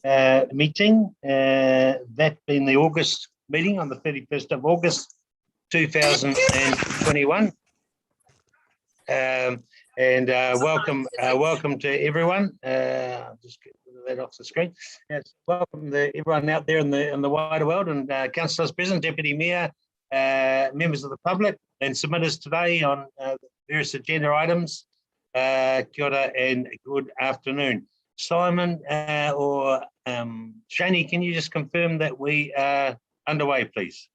meeting, that being the August meeting on the 31st of August 2021. And welcome to everyone. I'll just get that off the screen. Yes, welcome to everyone out there in the wider world, and councillors present, Deputy Mayor, members of the public, and submitters today on various agenda items. Kia ora and good afternoon. Simon or Shani, can you just confirm that we are underway, please?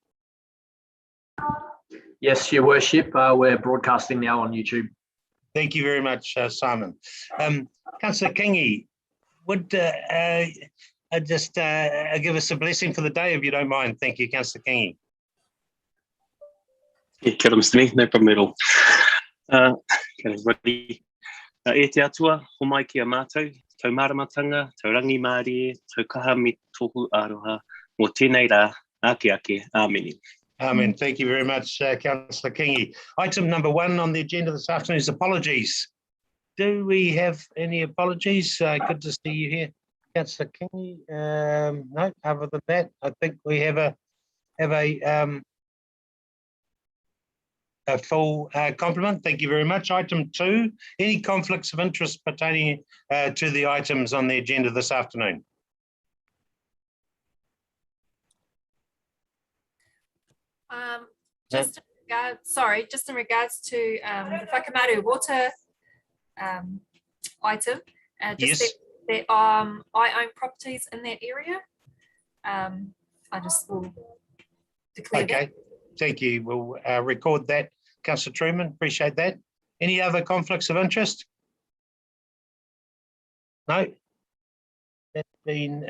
Yes, Your Worship. We're broadcasting now on YouTube. Thank you very much, Simon. Councillor Kingi, would just give us a blessing for the day, if you don't mind. Thank you, Councillor Kingi. Kia ora, Mr. Mayor, no problem at all. Everybody, e te atua, homai ki a mātou, tau maramatanga, tau rangi Māori, tau kaha me tohu aroha, mō tēnei rā, ake, amen. Amen. Thank you very much, Councillor Kingi. Item number 1 on the agenda this afternoon is apologies. Do we have any apologies? Good to see you here, Councillor Kingi. No, other than that, I think we have a full complement. Thank you very much. Item 2, any conflicts of interest pertaining to the items on the agenda this afternoon? Just in regards to the whakamaru water item, just yes. that I own properties in that area. I just will declare that. Thank you. We'll record that, Councillor Truman. Appreciate that. Any other conflicts of interest? No. That's been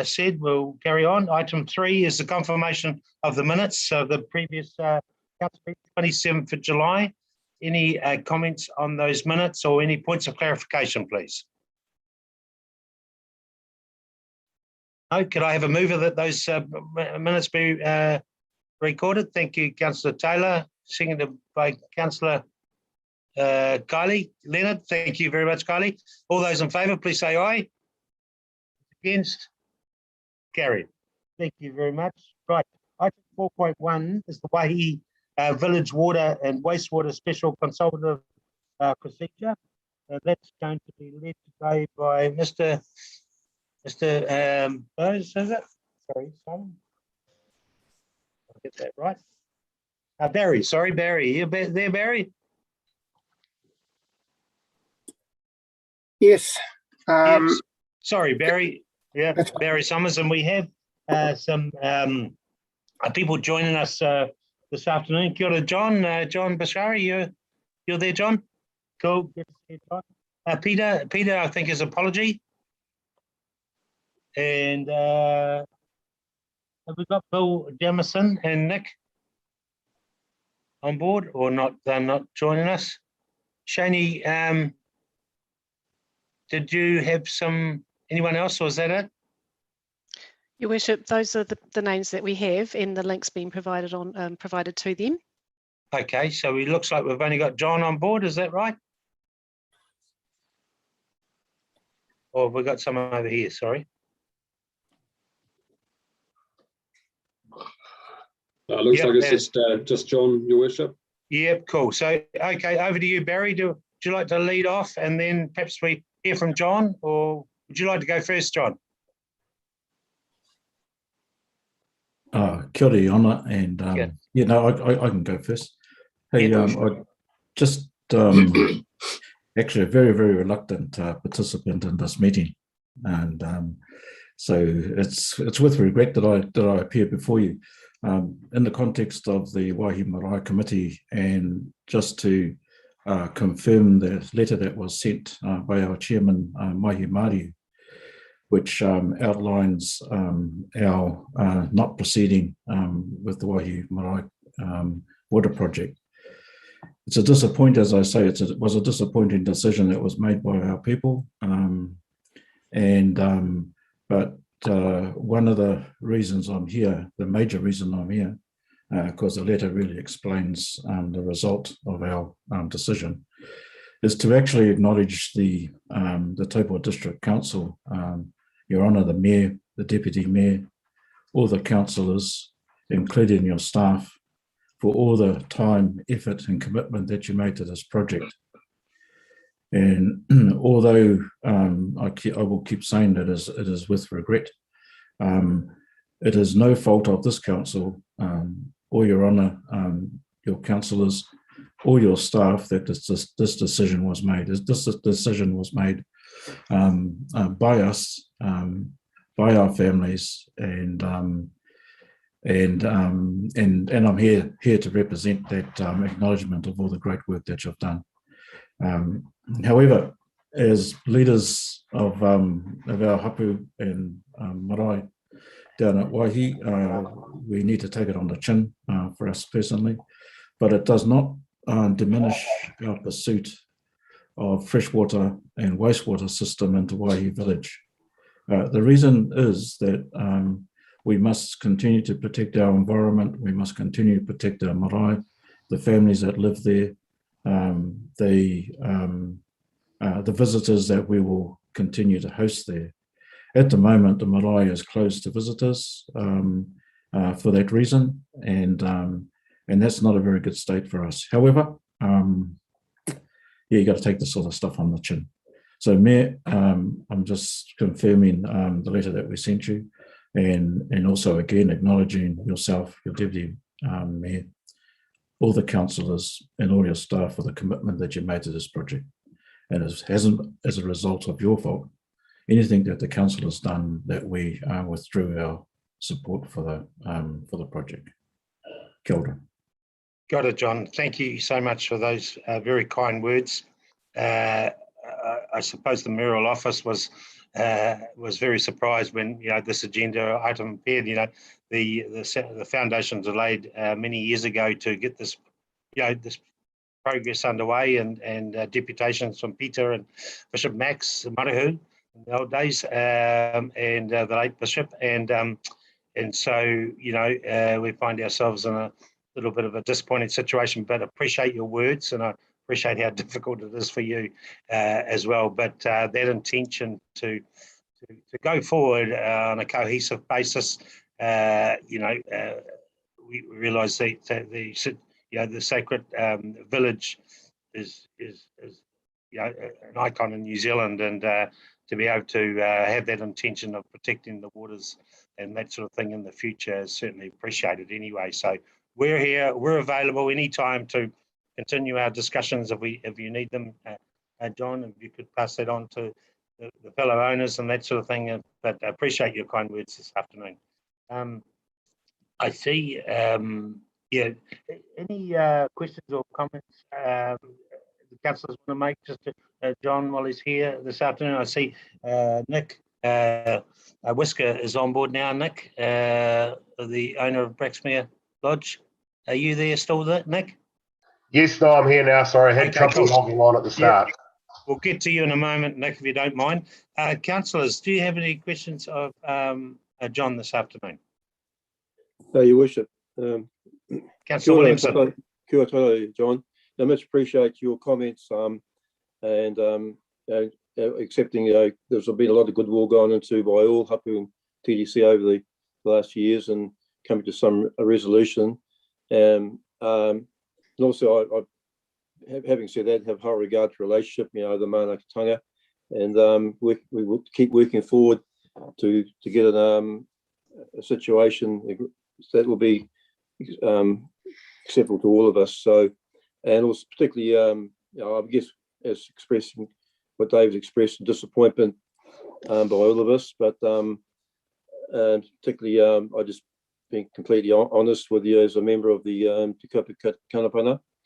said. We'll carry on. Item 3 is the confirmation of the minutes of the previous council meeting, 27th of July. Any comments on those minutes or any points of clarification, please? No. Could I have a mover that those minutes be recorded? Thank you, Councillor Taylor. Seconded by Councillor Kylie Leonard. Thank you very much, Kylie. All those in favour, please say aye. Against? Carried. Thank you very much. Right. Item 4.1 is the whai village water and wastewater special consultative procedure. That's going to be led today by Mr. Bose, is it? Sorry, Simon. I'll get that right. Barry, sorry, Barry. You there, Barry? Yes. Yes. Sorry, Barry. Yeah, Barry Summers, and we have some people joining us this afternoon. Kia ora, John. John Bashari, you're there, John? Cool. Good to see you, John. Peter, I think his apology. And have we got Bill Jamison and Nick on board, or not? They're not joining us. Shani, did you have anyone else, or is that it? Your Worship, those are the names that we have, and the links being provided to them. Okay, so it looks like we've only got John on board. Is that right? Or have we got someone over here? Sorry. Looks like it's just John, Your Worship. Yep, cool. So, okay, over to you, Barry. Would you like to lead off, and then perhaps we hear from John, or would you like to go first, John? Kia ora, Your Honour, and I can go first. Hey, I just actually a very, very reluctant participant in this meeting, and so it's with regret that I appear before you in the context of the Waihi Marae Committee, and just to confirm the letter that was sent by our chairman, Mahi Māori, which outlines our not proceeding with the Waihi Marae water project. It's a disappointing, as I say, it was a disappointing decision that was made by our people, but one of the reasons I'm here, the major reason I'm here, because the letter really explains the result of our decision, is to actually acknowledge the Taupo District Council Your Honour, the Mayor, the Deputy Mayor, all the councillors, including your staff, for all the time, effort and commitment that you made to this project. And although I will keep saying that it is with regret, it is no fault of this council or Your Honour, your councillors, or your staff that this decision was made. This decision was made by us, by our families, and I'm here to represent that acknowledgement of all the great work that you've done. However, as leaders of our hapu and marae down at Waihi, we need to take it on the chin for us personally, but it does not diminish our pursuit of freshwater and wastewater system into Waihi village. The reason is that we must continue to protect our environment, we must continue to protect our marae, the families that live there, the visitors that we will continue to host there. At the moment, the marae is closed to visitors for that reason, and that's not a very good state for us. However, you got to take this sort of stuff on the chin. So, Mayor, I'm just confirming the letter that we sent you, and also again acknowledging yourself, your Deputy Mayor, all the councillors and all your staff for the commitment that you made to this project. And it hasn't, as a result of your fault, anything that the council has done that we withdrew our support for the project. Kia ora. Got it, John. Thank you so much for those very kind words. I suppose the mayoral office was very surprised when this agenda item appeared. The foundation delayed many years ago to get this this progress underway, and deputations from Peter and Bishop Max Marihu in the old days, and the late Bishop, and so we find ourselves in a little bit of a disappointing situation, but appreciate your words, and I appreciate how difficult it is for you as well. But that intention to go forward on a cohesive basis, we realise that the sacred village is an icon in New Zealand, and to be able to have that intention of protecting the waters and that sort of thing in the future is certainly appreciated anyway. So we're here, we're available anytime to continue our discussions if you need them. John, if you could pass that on to the fellow owners and that sort of thing, but I appreciate your kind words this afternoon. I see, any questions or comments the councillors want to make, just to, John, while he's here this afternoon? I see Nick Whisker is on board now. Nick, the owner of Braxmere Lodge. Are you there still, Nick? Yes, no, I'm here now. Sorry, I had trouble logging on at the start. Yeah. We'll get to you in a moment, Nick, if you don't mind. Councillors, do you have any questions of John this afternoon? Your Worship. Councillor Williamson. Kia ora, John. I much appreciate your comments and accepting there's been a lot of goodwill gone into by all hapu and TDC over the last years and coming to some resolution. And also, having said that, have high regard for relationship, the Mangakino-Pouakani, and we will keep working forward to get a situation that will be acceptable to all of us. So, and also particularly, I guess, as expressing what David expressed, disappointment by all of us, but particularly, I just being completely honest with you as a member of the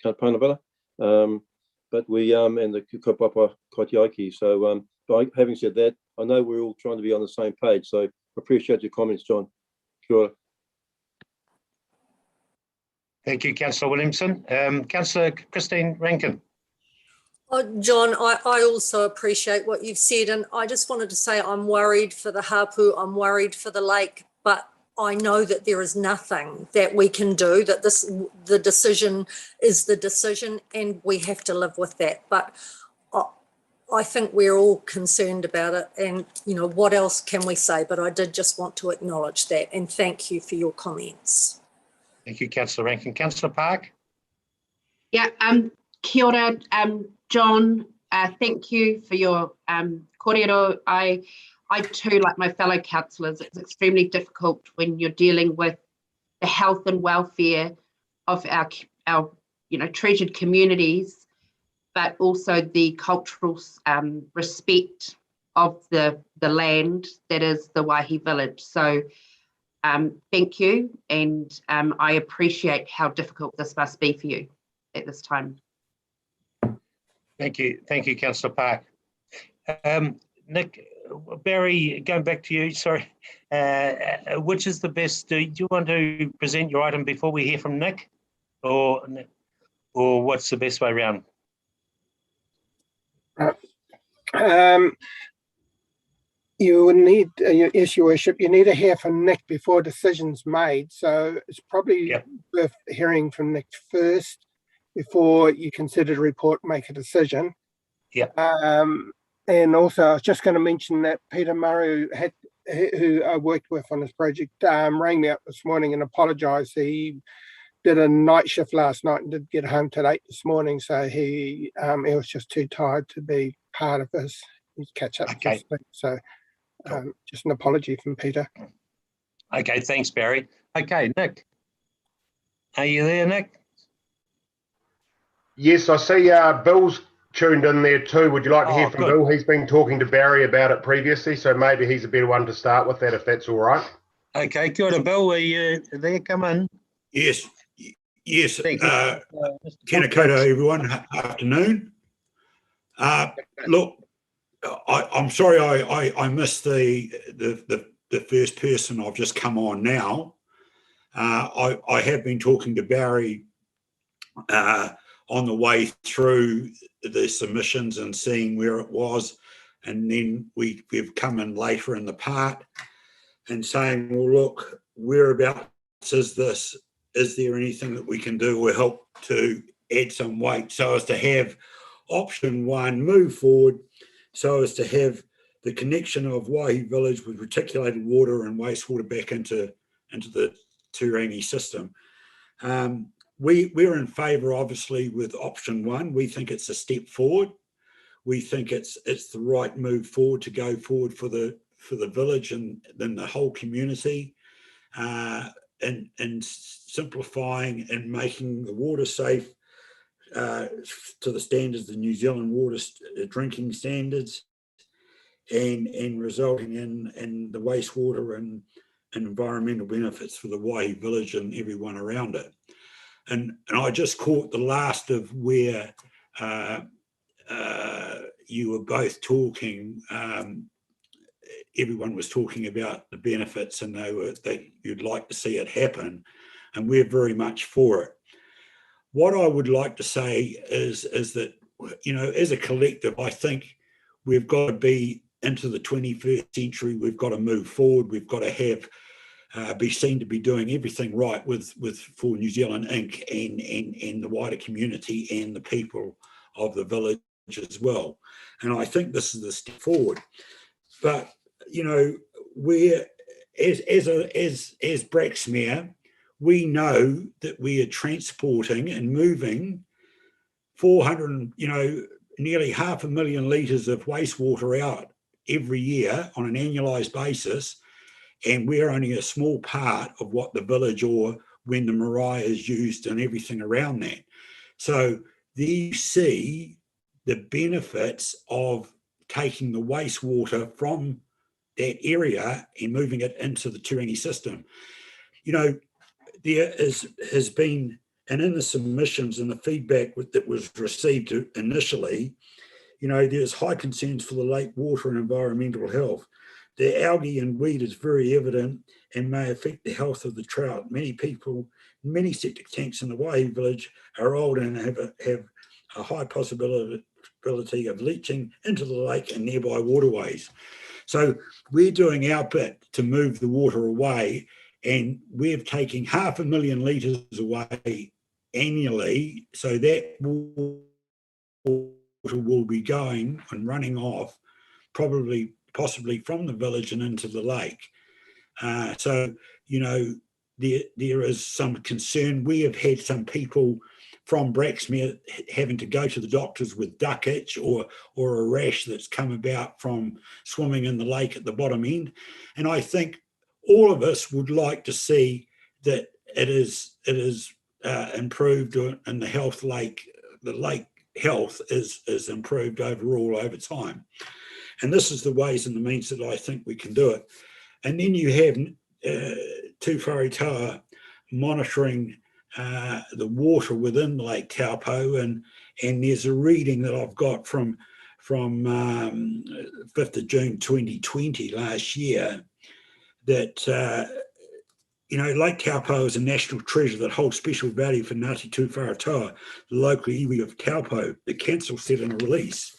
Tuapapa, but we and the Kaupapa Kaitiaki. So, by having said that, I know we're all trying to be on the same page. So, appreciate your comments, John. Kia ora. Thank you, Councillor Williamson. Councillor Christine Rankin. John, I also appreciate what you've said, and I just wanted to say I'm worried for the hapu, I'm worried for the lake, but I know that there is nothing that we can do, that the decision is the decision, and we have to live with that. But I think we're all concerned about it, and what else can we say? But I did just want to acknowledge that, and thank you for your comments. Thank you, Councillor Rankin. Councillor Park? Yeah, kia ora, John. Thank you for your kōrero. I too, like my fellow councillors, it's extremely difficult when you're dealing with the health and welfare of our treasured communities, but also the cultural respect of the land that is the waihi village. So thank you, and I appreciate how difficult this must be for you at this time. Thank you, Councillor Park. Nick, Barry, going back to you, sorry, which is the best? Do you want to present your item before we hear from Nick, or what's the best way around? You would need, yes, Your Worship, you need to hear from Nick before decisions made. So it's probably worth hearing from Nick first before you consider the report, make a decision. Yeah. And also, I was just going to mention that Peter Murray, who I worked with on this project, rang me up this morning and apologised. He did a night shift last night and did get home till 8 this morning, so he was just too tired to be part of this. He's catch up. Okay. So just an apology from Peter. Okay, thanks, Barry. Okay, Nick. Are you there, Nick? Yes, I see Bill's tuned in there too. Would you like to hear from Bill? He's been talking to Barry about it previously, so maybe he's a better one to start with that, if that's all right. Okay, kia ora, Bill. Are you there? Come in. Yes. Thank you. Tēnā koutou, everyone. Afternoon. Look, I'm sorry I missed the first person. I've just come on now. I have been talking to Barry on the way through the submissions and seeing where it was, and then we've come in later in the part and saying, well, look, whereabouts is this? Is there anything that we can do or help to add some weight so as to have option one move forward, so as to have the connection of Waihi Village with reticulated water and wastewater back into the Turangi system. We're in favour, obviously, with option one. We think it's a step forward. We think it's the right move forward to go forward for the village and then the whole community, and simplifying and making the water safe to the standards, the New Zealand water drinking standards, and resulting in the wastewater and environmental benefits for the Waihi Village and everyone around it. And I just caught the last of where you were both talking. Everyone was talking about the benefits, and that you'd like to see it happen, and we're very much for it. What I would like to say is that, as a collective, I think we've got to be into the 21st century. We've got to move forward. We've got to have be seen to be doing everything right for New Zealand Inc. and the wider community and the people of the village as well. And I think this is the step forward. But we're as Braxmere, we know that we are transporting and moving 400, nearly 500,000 litres of wastewater out every year on an annualised basis. And we're only a small part of what the village, or when the marae is used and everything around that. So there you see the benefits of taking the wastewater from that area and moving it into the Turangi system. There has been, and in the submissions and the feedback that was received initially, there's high concerns for the lake water and environmental health. The algae and weed is very evident and may affect the health of the trout. Many people, many septic tanks in the Waihi village are old and have a high possibility of leaching into the lake and nearby waterways. So we're doing our bit to move the water away, and we're taking 500,000 litres away annually. So that will will be going and running off, possibly from the village and into the lake. So, you know, there is some concern. We have had some people from Braxmere having to go to the doctors with duck itch or a rash that's come about from swimming in the lake at the bottom end. And I think all of us would like to see that it is improved, and the lake health is improved overall over time. And this is the ways and the means that I think we can do it. And then you have Tū Whare monitoring the water within Lake Taupo, and there's a reading that I've got from 5th of June 2020 last year that you know, Lake Taupo is a national treasure that holds special value for Ngāti Tū Whare, the local iwi of Taupo. The council said in a release,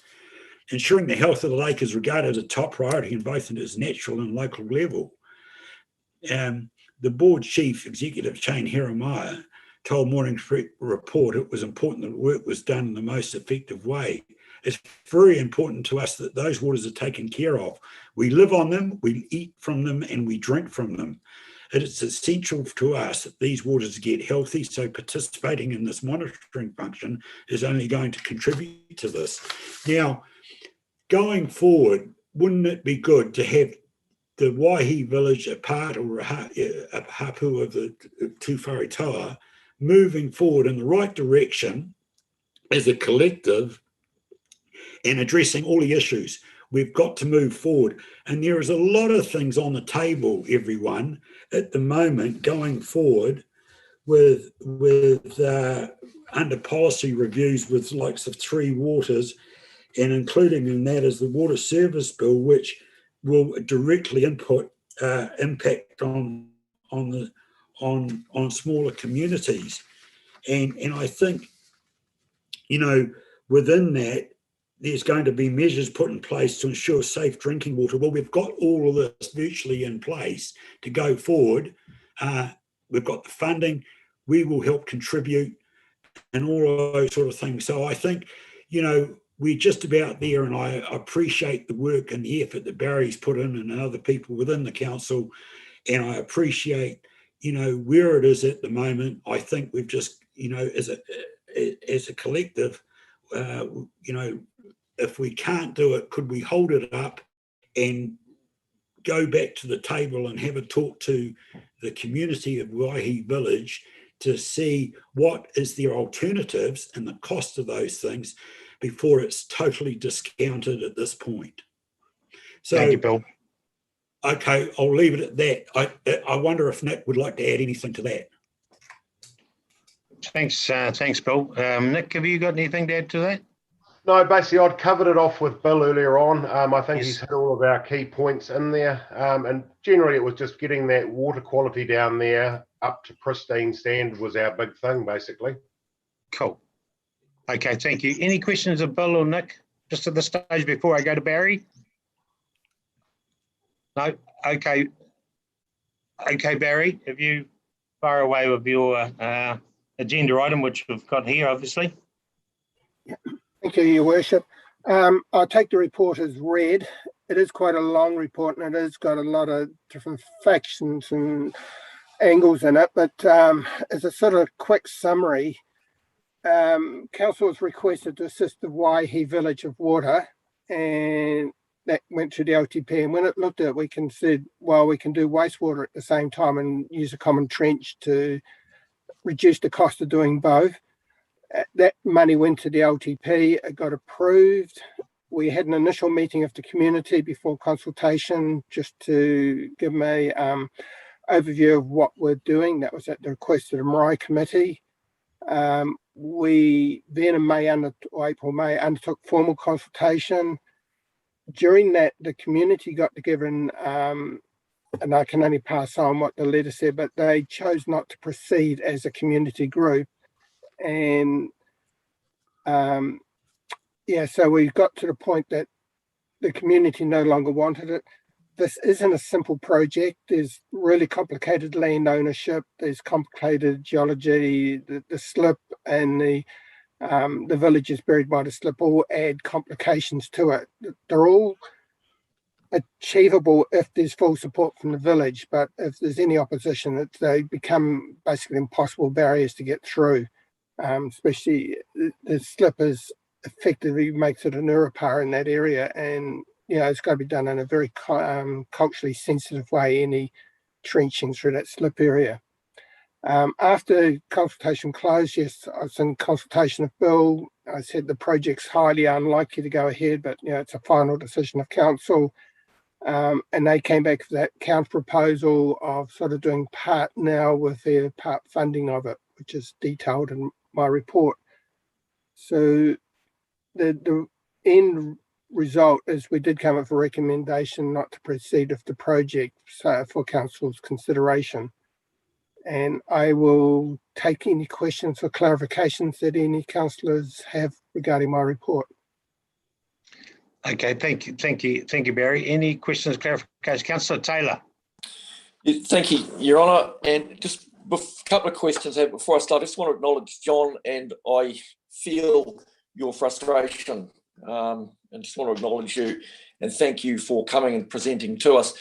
ensuring the health of the lake is regarded as a top priority in both at its natural and local level. The board chief executive, Shane Heremaya, told Morning Report it was important that work was done in the most effective way. It's very important to us that those waters are taken care of. We live on them, we eat from them, and we drink from them. It is essential to us that these waters get healthy, so participating in this monitoring function is only going to contribute to this. Now, going forward, wouldn't it be good to have the Waihi village a part or a hapu of the Tū Whare moving forward in the right direction as a collective and addressing all the issues? We've got to move forward. And there is a lot of things on the table, everyone, at the moment going forward with under policy reviews with the likes of Three Waters, and including in that is the Water Service Bill, which will directly impact on smaller communities. And I think, you know, within that, there's going to be measures put in place to ensure safe drinking water. Well, we've got all of this virtually in place to go forward. We've got the funding, we will help contribute and all of those sort of things. So I think, you know, we're just about there, and I appreciate the work and the effort that Barry's put in and other people within the council. And I appreciate, you know, where it is at the moment. I think we've just, you know, as a collective, you know, if we can't do it, could we hold it up and go back to the table and have a talk to the community of Waihi Village to see what is their alternatives and the cost of those things before it's totally discounted at this point. So, thank you, Bill. Okay, I'll leave it at that. I wonder if Nick would like to add anything to that. Thanks, Bill. Nick, have you got anything to add to that? No, basically I'd covered it off with Bill earlier on. I think he's hit all of our key points in there. And generally it was just getting that water quality down there up to pristine standard was our big thing, basically. Cool. Okay, thank you. Any questions of Bill or Nick, just at this stage before I go to Barry? No? Okay. Okay, Barry, if you fire away with your agenda item, which we've got here, obviously. Thank you, Your Worship. I'll take the report as read. It is quite a long report, and it has got a lot of different factions and angles in it, but as a sort of quick summary, Council was requested to assist the Waihi Village of Water, and that went to the LTP. And when it looked at it, we considered, well, we can do wastewater at the same time and use a common trench to reduce the cost of doing both. That money went to the LTP, it got approved. We had an initial meeting of the community before consultation just to give them a overview of what we're doing. That was at the request of the Marae Committee. We then in April, May, undertook formal consultation. During that, the community got together and I can only pass on what the letter said, but they chose not to proceed as a community group. And so we got to the point that the community no longer wanted it. This isn't a simple project. There's really complicated land ownership. There's complicated geology, the slip and the the village is buried by the slip, all add complications to it. They're all achievable if there's full support from the village, but if there's any opposition, they become basically impossible barriers to get through. Especially the slip is effectively makes it an urupā in that area, and it's got to be done in a very culturally sensitive way, any trenching through that slip area. After consultation closed, yes, I was in consultation with Bill. I said the project's highly unlikely to go ahead, but it's a final decision of council. And they came back with that counter proposal of sort of doing part now with their part funding of it, which is detailed in my report. So the end result is we did come up with a recommendation not to proceed with the project for council's consideration. And I will take any questions or clarifications that any councillors have regarding my report. Okay, thank you, Barry. Any questions, clarifications? Councillor Taylor. Yeah, thank you, Your Honour. And just a couple of questions before I start. I just want to acknowledge John, and I feel your frustration, and just want to acknowledge you and thank you for coming and presenting to us.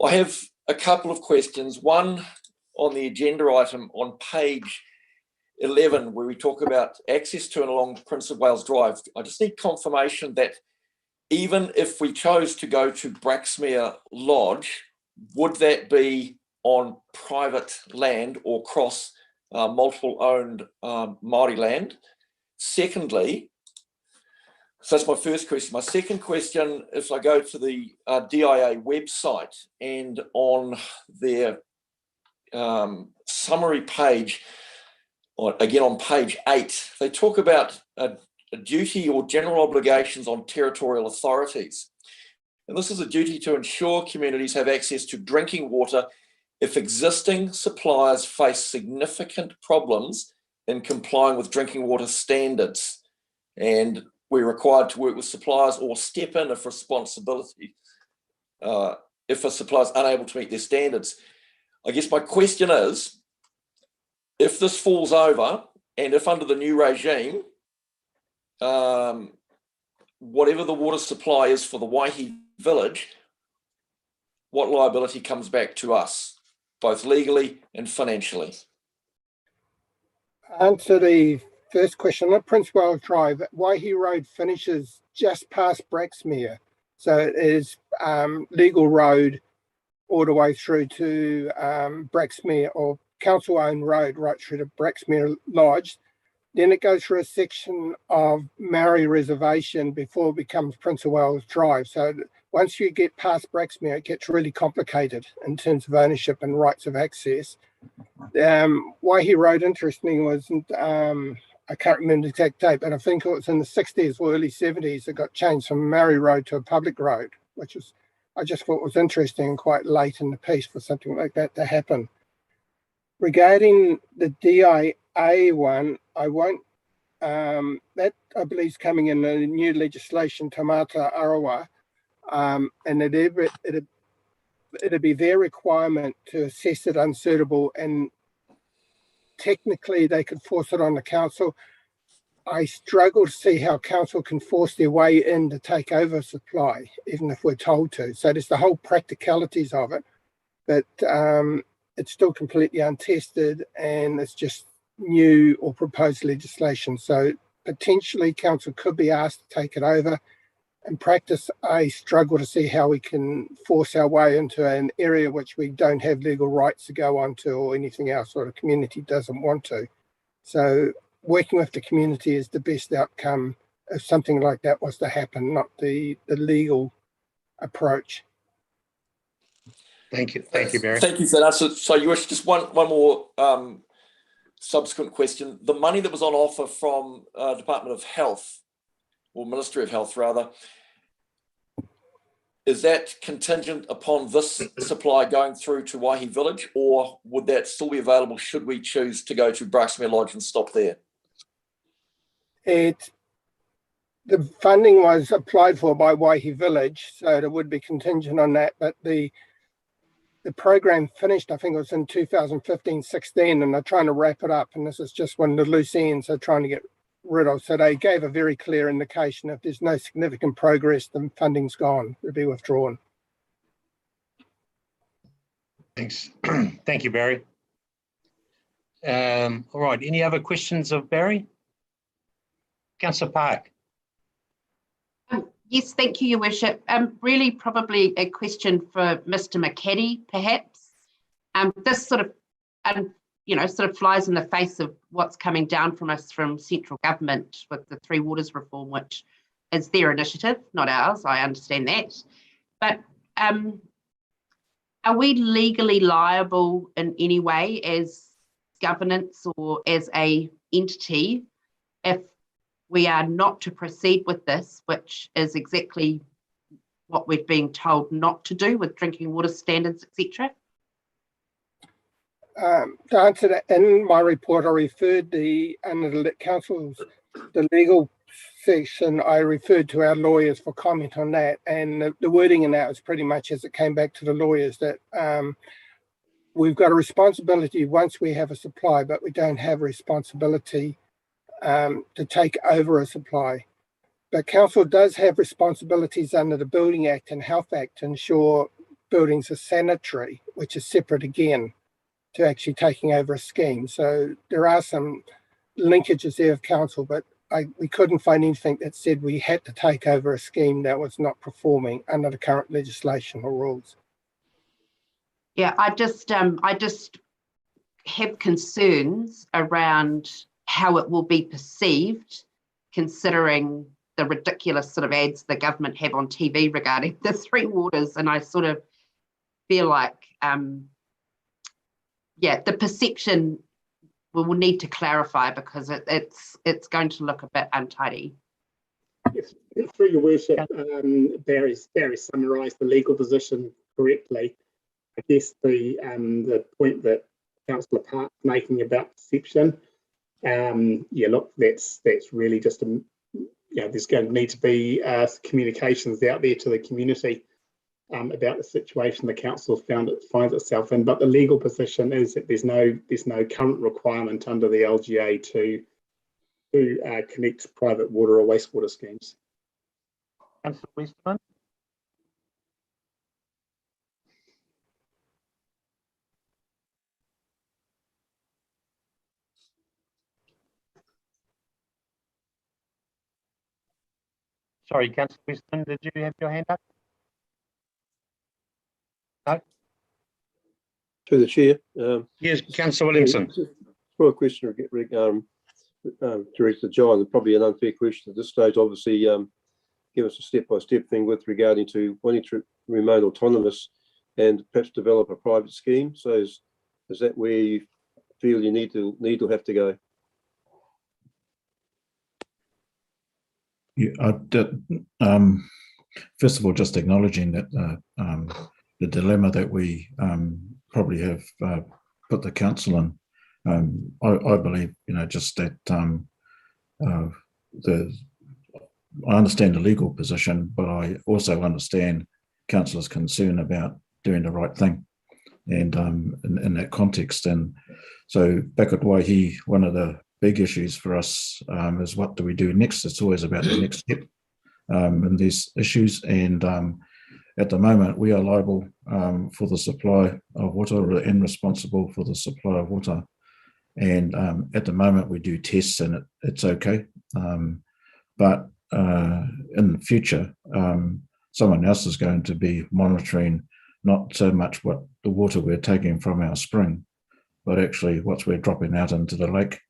I have a couple of questions. One on the agenda item on page 11, where we talk about access to and along Prince of Wales Drive. I just need confirmation that even if we chose to go to Braxmere Lodge, would that be on private land or cross multiple owned Māori land? Secondly, so that's my first question. My second question, if I go to the DIA website and on their summary page, again on page 8, they talk about a duty or general obligations on territorial authorities. And this is a duty to ensure communities have access to drinking water if existing suppliers face significant problems in complying with drinking water standards. And we're required to work with suppliers or step in if if a supplier is unable to meet their standards. I guess my question is, if this falls over and if under the new regime, whatever the water supply is for the Waihi village, what liability comes back to us, both legally and financially? Answer the first question. On Prince Wales Drive, Waihi Road finishes just past Braxmere. So it is legal road all the way through to Braxmere, or council-owned road right through to Braxmere Lodge. Then it goes through a section of Maori Reservation before it becomes Prince of Wales Drive. So once you get past Braxmere, it gets really complicated in terms of ownership and rights of access. Waihi Road, interestingly, wasn't, I can't remember the exact date, but I think it was in the 60s or early 70s, it got changed from Maori Road to a public road, which was, I just thought was interesting and quite late in the piece for something like that to happen. Regarding the DIA one, I won't, that I believe is coming in the new legislation, Tamata Arawa, and it'd be their requirement to assess it unsuitable, and technically they could force it on the council. I struggle to see how council can force their way in to take over supply, even if we're told to. So there's the whole practicalities of it, but it's still completely untested and it's just new or proposed legislation. So potentially council could be asked to take it over. In practice, I struggle to see how we can force our way into an area which we don't have legal rights to go onto or anything else, or the community doesn't want to. So working with the community is the best outcome if something like that was to happen, not the legal approach. Thank you, Barry. Thank you for that. So you wish just one more subsequent question. The money that was on offer from Department of Health, or Ministry of Health rather, is that contingent upon this supply going through to Waihi Village, or would that still be available should we choose to go to Braxmere Lodge and stop there? The funding was applied for by Waihi Village, so it would be contingent on that, but the program finished, I think it was in 2015-16, and they're trying to wrap it up, and this is just one of the loose ends they're trying to get riddle. So they gave a very clear indication if there's no significant progress, then funding's gone, it'll be withdrawn. Thanks. Thank you, Barry. All right, any other questions of Barry? Councillor Park. Yes, thank you, Your Worship. Really probably a question for Mr. McCaddy, perhaps. This sort of flies in the face of what's coming down from us from central government with the Three Waters reform, which is their initiative, not ours. I understand that. But are we legally liable in any way as governance or as a entity if we are not to proceed with this, which is exactly what we're being told not to do with drinking water standards, etc.? To answer that, in my report, I referred under the council's, the legal section, I referred to our lawyers for comment on that, and the wording in that was pretty much as it came back to the lawyers, that we've got a responsibility once we have a supply, but we don't have a responsibility to take over a supply. But council does have responsibilities under the Building Act and Health Act to ensure buildings are sanitary, which is separate again to actually taking over a scheme. So there are some linkages there of council, but we couldn't find anything that said we had to take over a scheme that was not performing under the current legislation or rules. Yeah, I just have concerns around how it will be perceived, considering the ridiculous sort of ads the government have on TV regarding the Three Waters, and I sort of feel like, the perception we will need to clarify because it's going to look a bit untidy. Yes, through your worship, Barry summarised the legal position correctly. I guess the point that Councillor Park's making about perception, look, that's really just there's going to need to be communications out there to the community about the situation the council finds itself in. But the legal position is that there's no current requirement under the LGA to connect private water or wastewater schemes. Councillor Westerman. Sorry, Councillor Westerman, did you have your hand up? No. To the chair. Yes, Councillor Williamson. For a question directed to John, probably an unfair question at this stage. Obviously, give us a step-by-step thing with regarding to wanting to remain autonomous and perhaps develop a private scheme. So is that where you feel you need to have to go? Yeah, first of all, just acknowledging that the dilemma that we probably have put the council in. I believe, just that I understand the legal position, but I also understand councillors' concern about doing the right thing, and in that context. And so back at Waihi, one of the big issues for us is what do we do next? It's always about the next step in these issues. And at the moment, we are liable for the supply of water and responsible for the supply of water. And at the moment, we do tests and it's okay. But in the future, someone else is going to be monitoring not so much what the water we're taking from our spring, but actually what we're dropping out into the lake.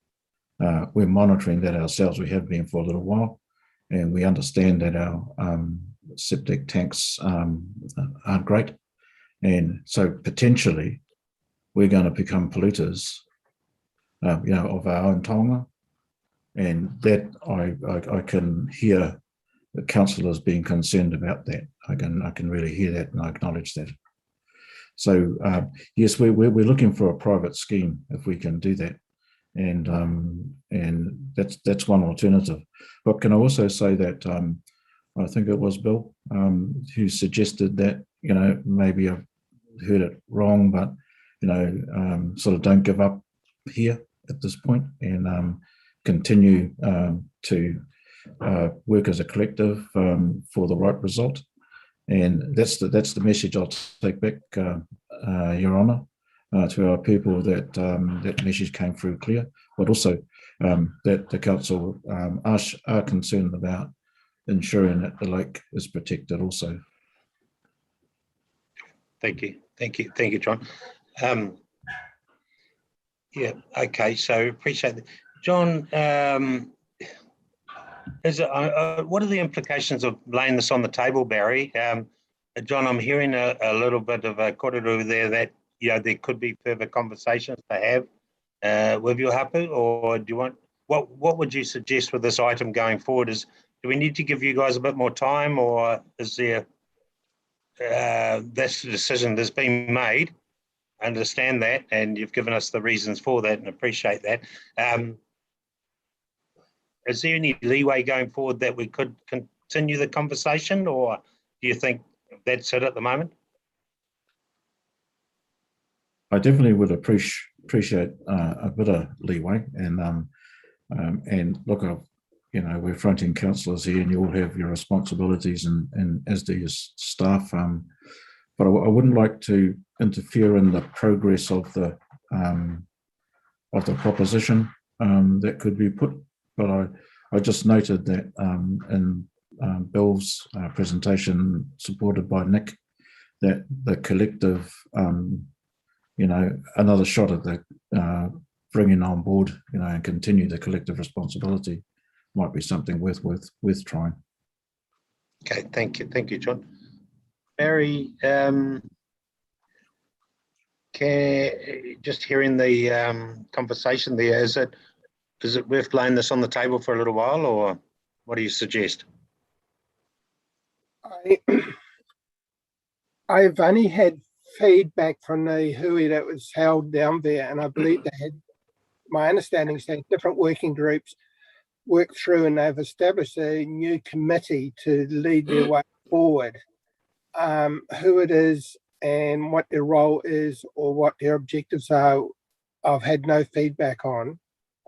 We're monitoring that ourselves. We have been for a little while, and we understand that our septic tanks aren't great. And so potentially we're going to become polluters, of our own taonga. And that I can hear the councillors being concerned about that. I can really hear that, and I acknowledge that. So yes, we're looking for a private scheme if we can do that, and that's one alternative. But can I also say that I think it was Bill who suggested that maybe I've heard it wrong, but sort of don't give up here at this point, and continue to work as a collective for the right result. And that's the message I'll take back, Your Honour, to our people, that that message came through clear, but also that the council are concerned about ensuring that the lake is protected also. Thank you, John. Yeah, okay, so appreciate that. John, what are the implications of laying this on the table, Barry? John, I'm hearing a little bit of a korero there that, you know, there could be further conversations to have with your hapu, or do you want, what would you suggest with this item going forward? Do we need to give you guys a bit more time, or is there, that's the decision that's been made? I understand that, and you've given us the reasons for that, and appreciate that. Is there any leeway going forward that we could continue the conversation, or do you think that's it at the moment? I definitely would appreciate a bit of leeway, and look, you know, we're fronting councillors here, and you all have your responsibilities, and as do your staff. But I wouldn't like to interfere in the progress of the proposition that could be put. But I just noted that in Bill's presentation, supported by Nick, that the collective, you know, another shot at the bringing on board, you know, and continue the collective responsibility might be something worth trying. Okay, thank you, John. Barry, just hearing the conversation there, is it worth laying this on the table for a little while, or what do you suggest? I've only had feedback from the hui that was held down there, and I believe they had, my understanding is that different working groups worked through, and they've established a new committee to lead their way forward. Who it is and what their role is or what their objectives are, I've had no feedback on,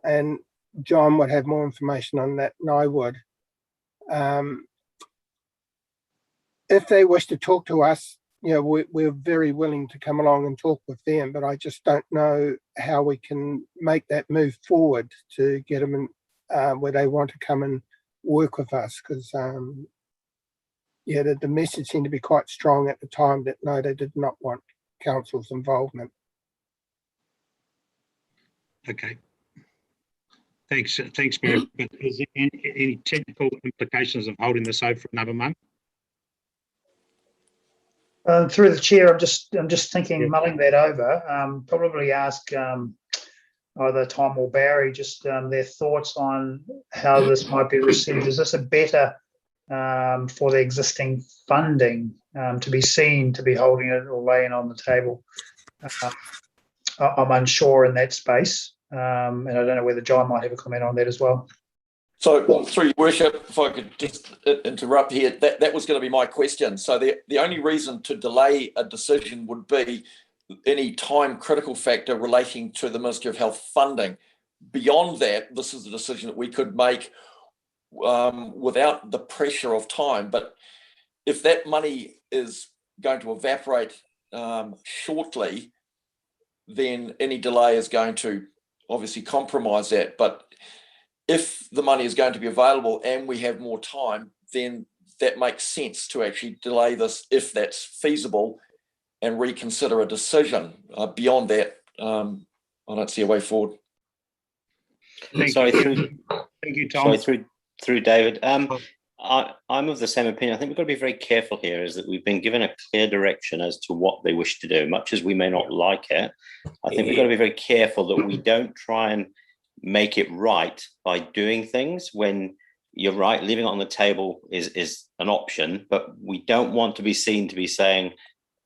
and John would have more information on that than I would. If they wish to talk to us, you know, we're very willing to come along and talk with them, but I just don't know how we can make that move forward to get them in, where they want to come and work with us, because yeah, the message seemed to be quite strong at the time that no, they did not want council's involvement. Okay. Thanks, Barry. Is there any technical implications of holding this over for another month? Through the chair, I'm just thinking, mulling that over. Probably ask either Tom or Barry just their thoughts on how this might be received. Is this a better for the existing funding to be seen to be holding it or laying on the table? I'm unsure in that space, and I don't know whether John might have a comment on that as well. So, through your worship, if I could just interrupt here, that was going to be my question. So the only reason to delay a decision would be any time critical factor relating to the Ministry of Health funding. Beyond that, this is a decision that we could make without the pressure of time. But if that money is going to evaporate shortly, then any delay is going to obviously compromise that. But if the money is going to be available and we have more time, then that makes sense to actually delay this if that's feasible and reconsider a decision. Beyond that, I don't see a way forward. Thank you, Tom. Sorry, through David. I'm of the same opinion. I think we've got to be very careful here, is that we've been given a clear direction as to what they wish to do, much as we may not like it. I think we've got to be very careful that we don't try and make it right by doing things when, you're right, leaving it on the table is an option, but we don't want to be seen to be saying,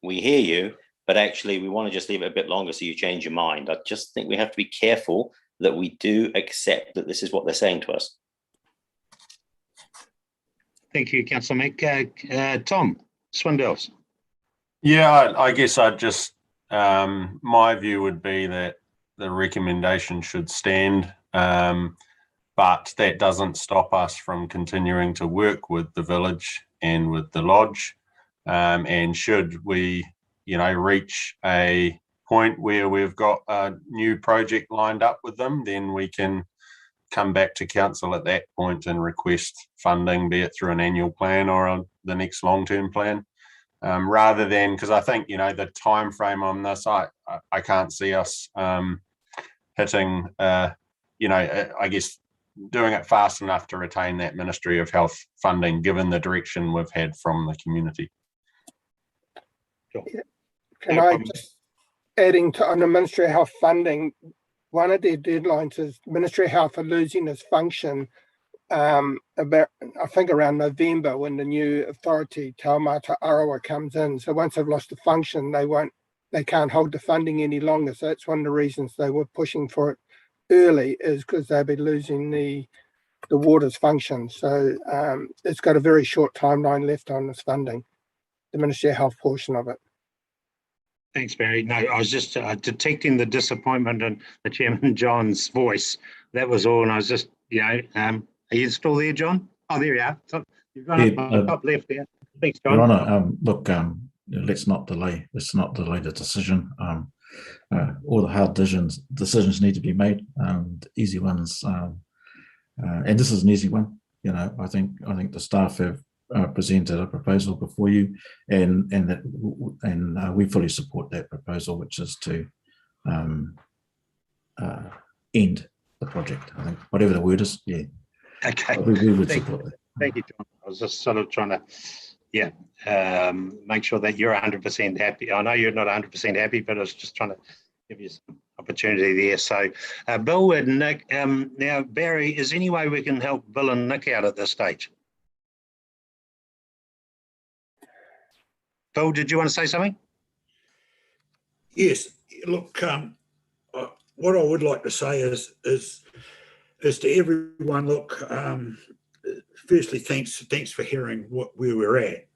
we hear you, but actually we want to just leave it a bit longer so you change your mind. I just think we have to be careful that we do accept that this is what they're saying to us. Thank you, Councillor Mick. Tom Swindells. Yeah, I guess I'd just, my view would be that the recommendation should stand. but that doesn't stop us from continuing to work with the village and with the lodge. And should we, reach a point where we've got a new project lined up with them, then we can come back to council at that point and request funding, be it through an annual plan or the next long-term plan. Rather than, because I think, the time frame on this, I can't see us hitting, I guess, doing it fast enough to retain that Ministry of Health funding, given the direction we've had from the community. Can I just, adding to on the Ministry of Health funding, one of their deadlines is Ministry of Health are losing its function about, I think, around November, when the new authority, Taumata Arawa, comes in. So once they've lost the function, they can't hold the funding any longer. So that's one of the reasons they were pushing for it early, is because they'll be losing the water's function. So it's got a very short timeline left on this funding, the Ministry of Health portion of it. Thanks, Barry. No, I was just detecting the disappointment in the Chairman John's voice. That was all. And I was just, are you still there, John? Oh, there you are. So you've gone up on the top left there. Thanks, John. Your Honour, look, let's not delay. Let's not delay the decision. All the hard decisions need to be made. The easy ones, and this is an easy one. I think the staff have presented a proposal before you, and we fully support that proposal, which is to end the project. I think whatever the word is, yeah. Okay. We would support that. Thank you, John. I was just sort of trying to, make sure that you're 100% happy. I know you're not 100% happy, but I was just trying to give you some opportunity there. So, Bill and Nick, now, Barry, is there any way we can help Bill and Nick out at this stage? Bill, did you want to say something? Yes. Look, what I would like to say is to everyone, look, firstly, thanks for hearing where we're at.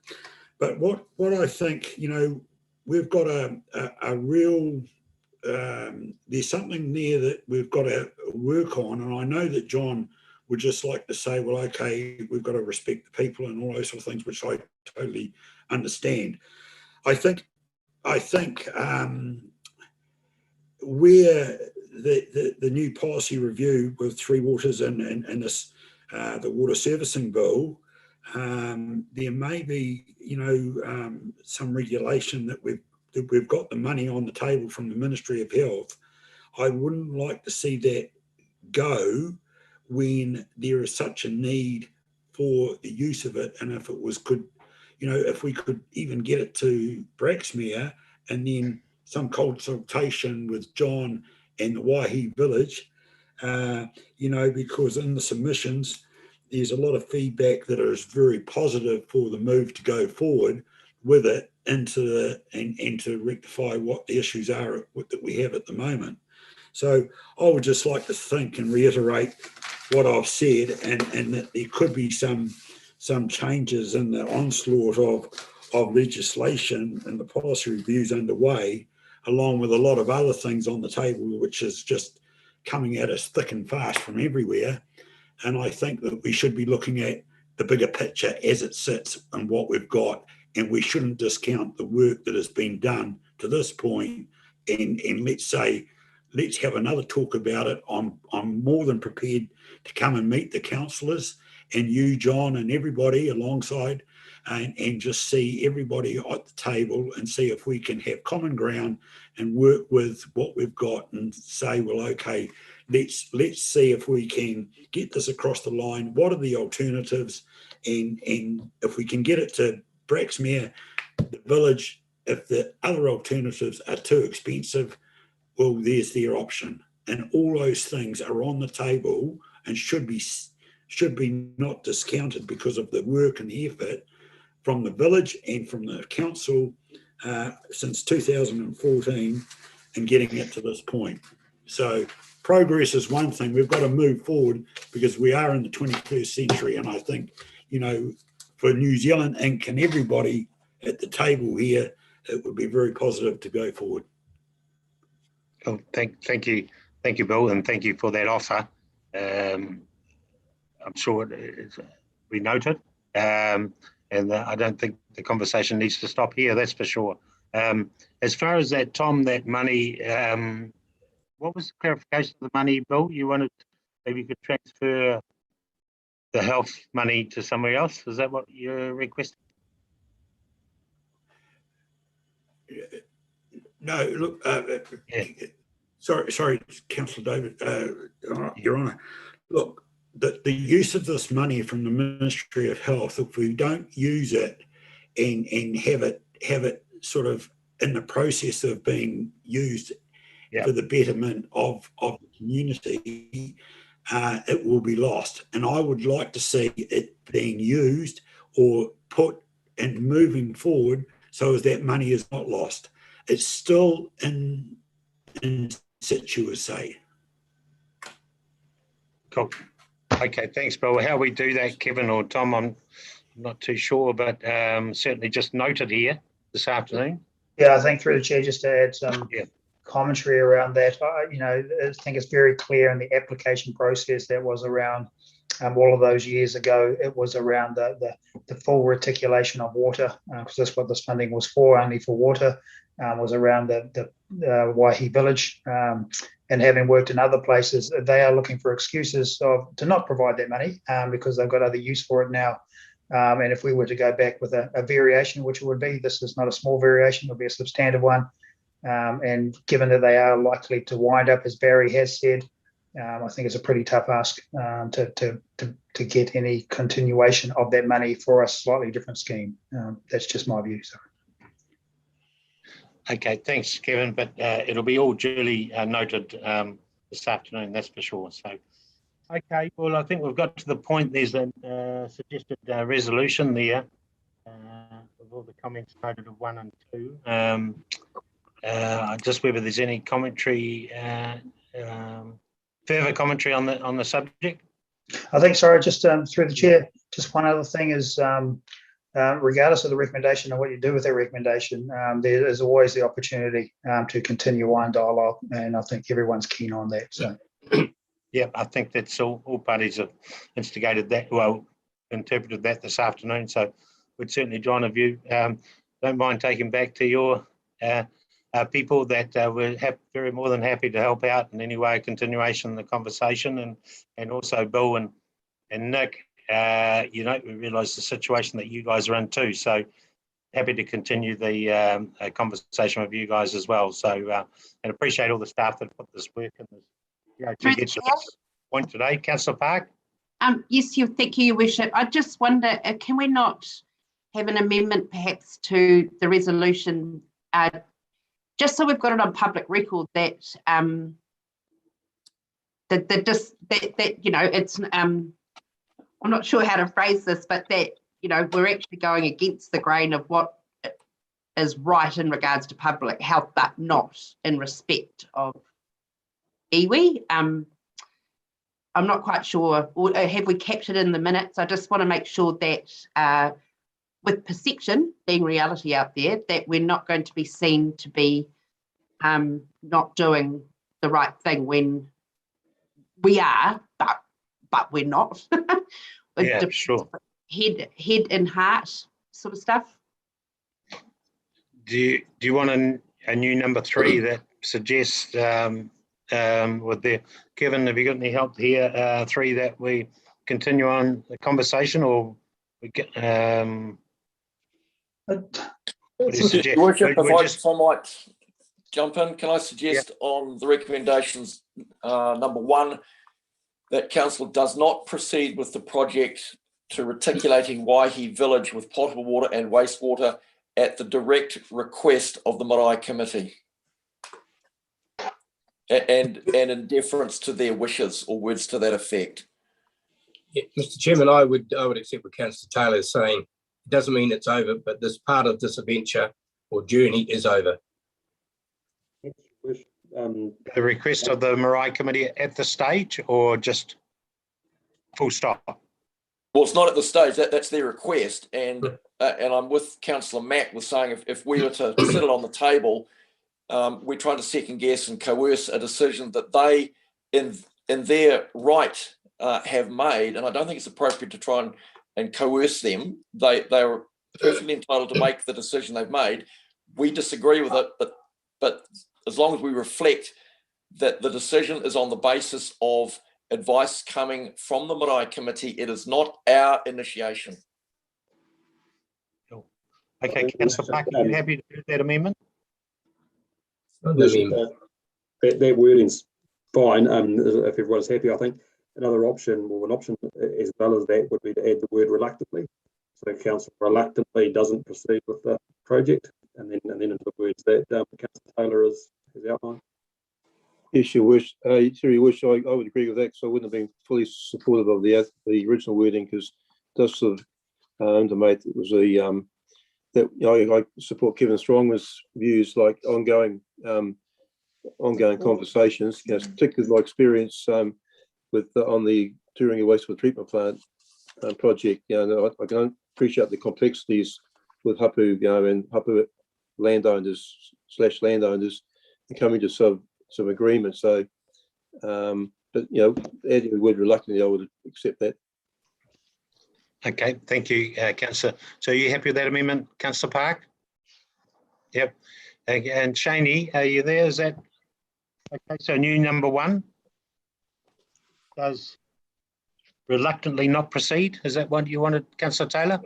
But what I think, we've got a real, there's something there that we've got to work on. And I know that John would just like to say, well, okay, we've got to respect the people and all those sort of things, which I totally understand. I think where the new policy review with Three Waters and this the water servicing bill, there may be some regulation that we've got the money on the table from the Ministry of Health. I wouldn't like to see that go when there is such a need for the use of it, and if it was if we could even get it to Braxmere and then some consultation with John and the Waihi village, because in the submissions, there's a lot of feedback that is very positive for the move to go forward with it and to rectify what the issues are that we have at the moment. So I would just like to think and reiterate what I've said, and that there could be some changes in the onslaught of legislation and the policy reviews underway, along with a lot of other things on the table, which is just coming at us thick and fast from everywhere. And I think that we should be looking at the bigger picture as it sits and what we've got, and we shouldn't discount the work that has been done to this point. And let's have another talk about it. I'm more than prepared to come and meet the councillors and you, John, and everybody alongside, and just see everybody at the table and see if we can have common ground and work with what we've got and say, well, okay, let's see if we can get this across the line. What are the alternatives? And if we can get it to Braxmere, the village, if the other alternatives are too expensive, well, there's their option. And all those things are on the table and should be not discounted because of the work and the effort from the village and from the council since 2014 and getting it to this point. So progress is one thing. We've got to move forward because we are in the 21st century. And I think, for New Zealand Inc. and everybody at the table here, it would be very positive to go forward. Oh, thank you, Bill, and thank you for that offer. I'm sure it's we noted. And I don't think the conversation needs to stop here, that's for sure. As far as that, Tom, that money, what was the clarification of the money, Bill? You wanted, maybe you could transfer the health money to somewhere else? Is that what you're requesting? No, look, sorry, Councillor David, Your Honour. Look, the use of this money from the Ministry of Health, if we don't use it and have it sort of in the process of being used for the betterment of the community, it will be lost. And I would like to see it being used or put and moving forward so as that money is not lost. It's still in situ, as say. Cool. Okay, thanks, Bill. How we do that, Kevin or Tom, I'm not too sure, but certainly just noted here this afternoon. Yeah, I think through the chair, just to add some commentary around that. I think it's very clear in the application process that was around all of those years ago. It was around the full reticulation of water, because that's what this funding was for, only for water. Was around the Waihi village, and having worked in other places, they are looking for excuses to not provide that money because they've got other use for it now. And if we were to go back with a variation, which it would be, this is not a small variation, it'll be a substantive one. And given that they are likely to wind up, as Barry has said, I think it's a pretty tough ask to get any continuation of that money for a slightly different scheme. That's just my view. Sorry. Okay, thanks, Kevin. But it'll be all duly noted this afternoon, that's for sure. So, okay, well, I think we've got to the point. There's a suggested resolution there with all the comments noted of 1 and 2. Just whether there's any commentary, further commentary on the subject. I think, sorry, just through the chair, just one other thing is, regardless of the recommendation and what you do with that recommendation, there is always the opportunity to continue on dialogue, and I think everyone's keen on that. So, yeah, I think that's all parties have instigated that, well, interpreted that this afternoon. So, we'd certainly join a view. Don't mind taking back to your people that we're very more than happy to help out in any way, a continuation of the conversation, and also Bill and Nick. We realise the situation that you guys are in too. So happy to continue the conversation with you guys as well. So and appreciate all the staff that put this work in to get to this point today. Councillor Park. Yes, thank you, Your Worship. I just wonder, can we not have an amendment perhaps to the resolution, just so we've got it on public record that it's I'm not sure how to phrase this, but that, we're actually going against the grain of what is right in regards to public health, but not in respect of iwi. I'm not quite sure, or have we captured in the minutes? I just want to make sure that with perception being reality out there, that we're not going to be seen to be not doing the right thing when we are, but we're not. Yeah, sure. Head and heart sort of stuff. Do you want a new number 3 that suggests with the Kevin? Have you got any help here? 3 that we continue on the conversation, or we get what do you suggest? Worship, if I might jump in, can I suggest on the recommendations, number 1, that council does not proceed with the project to reticulating Waihi village with potable water and wastewater at the direct request of the Marae Committee, and in deference to their wishes, or words to that effect. Yeah, Mr. Chairman, I would accept what Councillor Taylor is saying. It doesn't mean it's over, but this part of this adventure or journey is over. The request of the Marae Committee at the stage, or just full stop? Well, it's not at the stage. That's their request, and I'm with Councillor Mack with saying if we were to sit it on the table, we're trying to second guess and coerce a decision that they, in their right, have made, and I don't think it's appropriate to try and coerce them. They are perfectly entitled to make the decision they've made. We disagree with it, but as long as we reflect that the decision is on the basis of advice coming from the Marae Committee, it is not our initiation. Okay, Councillor Parker, are you happy to do that amendment? That wording's fine. If everyone's happy, I think another option, or an option as well as that, would be to add the word reluctantly. So council reluctantly doesn't proceed with the project, and then into the words that Councillor Taylor has outlined. Yes, your wish. Your wish. I would agree with that, because I wouldn't have been fully supportive of the original wording, because it does sort of intimate it was a that I support Kevin Strong's views, like ongoing conversations. Particularly my experience with on the Turangi wastewater treatment plant project. I can appreciate the complexities with hapu, and hapu landowners / landowners, and coming to some agreement. So, but adding the word reluctantly, I would accept that. Okay, thank you, Councillor. So are you happy with that amendment, Councillor Park? Yep. And Shaney, are you there? Is that okay? So new number 1 does reluctantly not proceed. Is that what you wanted, Councillor Taylor?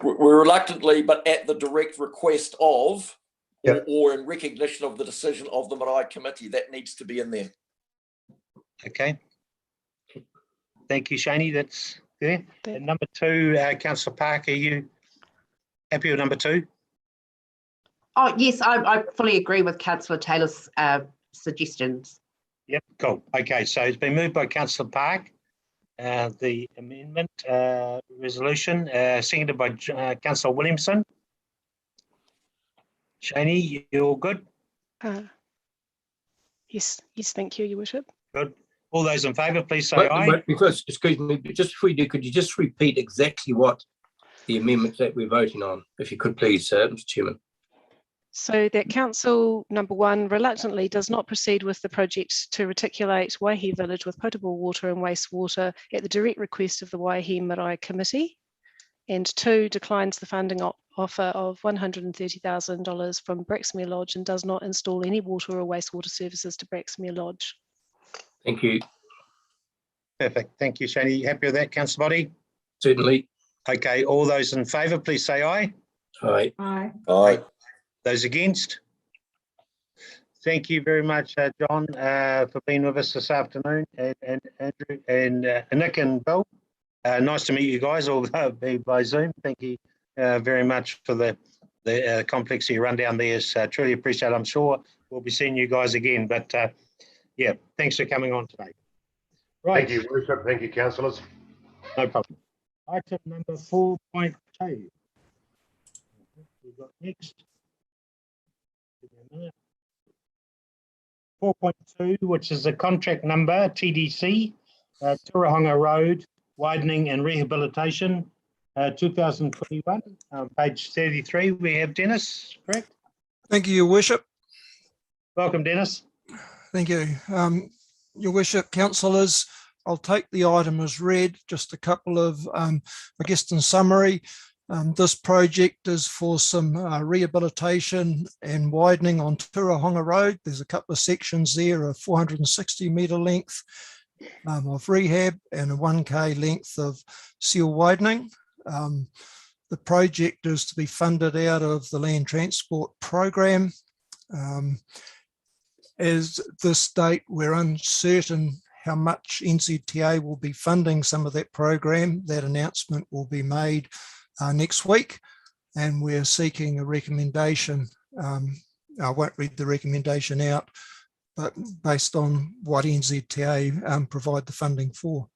We're reluctantly, but at the direct request of, yep, or in recognition of the decision of the Marae Committee. That needs to be in there. Okay. Thank you, Shaney. That's there. And number 2, Councillor Park, are you happy with number 2? Oh, yes, I fully agree with Councillor Taylor's suggestions. Yep, cool. Okay, so it's been moved by Councillor Park, the amendment resolution, seconded by Councillor Williamson. Shaney, you all good? Yes, thank you, Your Worship. Good. All those in favour, please say aye. Because, excuse me, just before you do, could you just repeat exactly what the amendments that we're voting on, if you could please, Mr. Chairman? So that Council number 1 reluctantly does not proceed with the project to reticulate Waihi Village with potable water and wastewater at the direct request of the Waihi Marae Committee. And 2, declines the funding offer of $130,000 from Braxmere Lodge and does not install any water or wastewater services to Braxmere Lodge. Thank you. Perfect. Thank you, Shani. You happy with that, Councillor Boddy? Certainly. Okay. All those in favour, please say aye. Aye. Aye. Aye. Those against? Thank you very much, John, for being with us this afternoon, and Andrew and Nick and Bill. Nice to meet you guys, although by Zoom. Thank you very much for the complexity rundown there. Truly appreciate it. I'm sure we'll be seeing you guys again, but yeah, thanks for coming on today. Right. Thank you, Worship. Thank you, councillors. No problem. Item number 4.2. We've got next. 4.2, which is a contract number TDC, Turahonga Road, widening and rehabilitation, 2021, page 33. We have Dennis, correct? Thank you, Your Worship. Welcome, Dennis. Thank you. Your Worship, councillors, I'll take the item as read. Just a couple of, I guess in summary, this project is for some rehabilitation and widening on Turahonga Road. There's a couple of sections there of 460 metre length of rehab and a 1K length of seal widening. The project is to be funded out of the Land Transport Program. As this date, we're uncertain how much NZTA will be funding some of that program. That announcement will be made next week, and we're seeking a recommendation. I won't read the recommendation out, but based on what NZTA provide the funding for.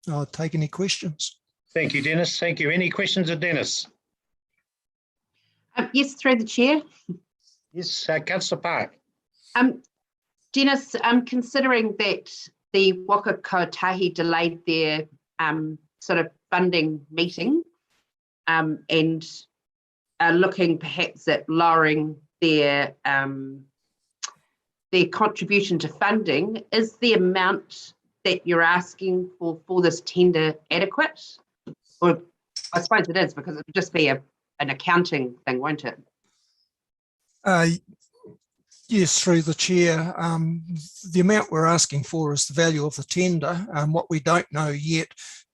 I'll take any questions. Thank you, Dennis. Thank you. Any questions of Dennis? Yes, through the chair. Yes, Councillor Park. Dennis, considering that the Waka Kotahi delayed their sort of funding meeting and are looking perhaps at lowering their contribution to funding, is the amount that you're asking for this tender adequate? Or I suppose it is, because it would just be an accounting thing, won't it? Yes, through the chair. The amount we're asking for is the value of the tender. What we don't know yet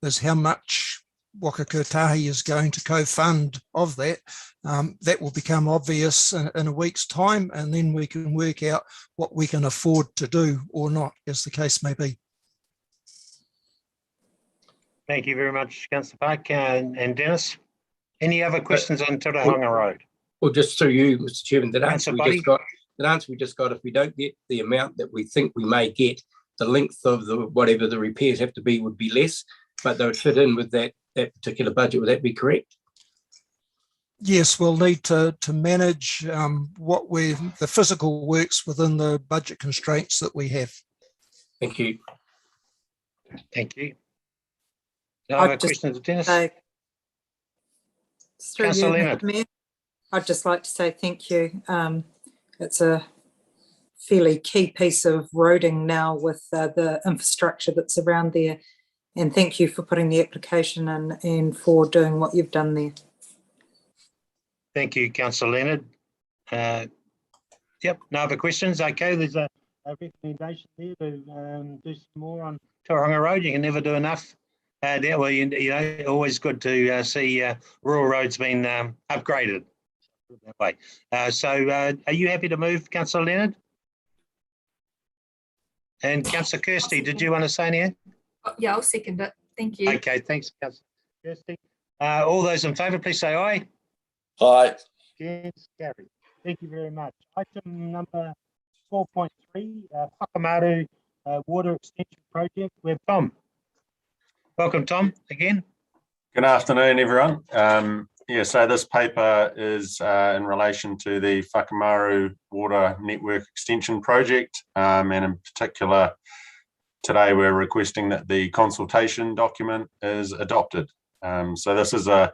is how much Waka Kotahi is going to co-fund of that. That will become obvious in a week's time, and then we can work out what we can afford to do or not, as the case may be. Thank you very much, Councillor Park and Dennis. Any other questions on Tauranga Road? Well, just through you, Mr. Chairman, that answer Councillor we just got, if we don't get the amount that we think we may get, the length of the whatever the repairs have to be would be less, but they would fit in with that particular budget. Would that be correct? Yes, we'll need to manage the physical works within the budget constraints that we have. Thank you. Thank you. No other questions, Dennis? Councillor Leonard. Mayor, I'd just like to say thank you. It's a fairly key piece of roading now with the infrastructure that's around there. And thank you for putting the application in and for doing what you've done there. Thank you, Councillor Leonard. Yep, no other questions. Okay, there's a recommendation there to do some more on Tauranga Road. You can never do enough. Well, you know, always good to see rural roads being upgraded that way. So are you happy to move, Councillor Leonard? And Councillor Kirsty, did you want to say anything? Yeah, I'll second it. Thank you. Okay, thanks, Councillor Kirsty. All those in favour, please say aye. Aye. Against, carried. Thank you very much. Item number 4.3, Whakamaru Water Extension Project. We have Tom. Welcome, Tom, again. Good afternoon, everyone. Yeah, so this paper is in relation to the Whakamaru Water Network Extension Project, and in particular, today we're requesting that the consultation document is adopted. So this is a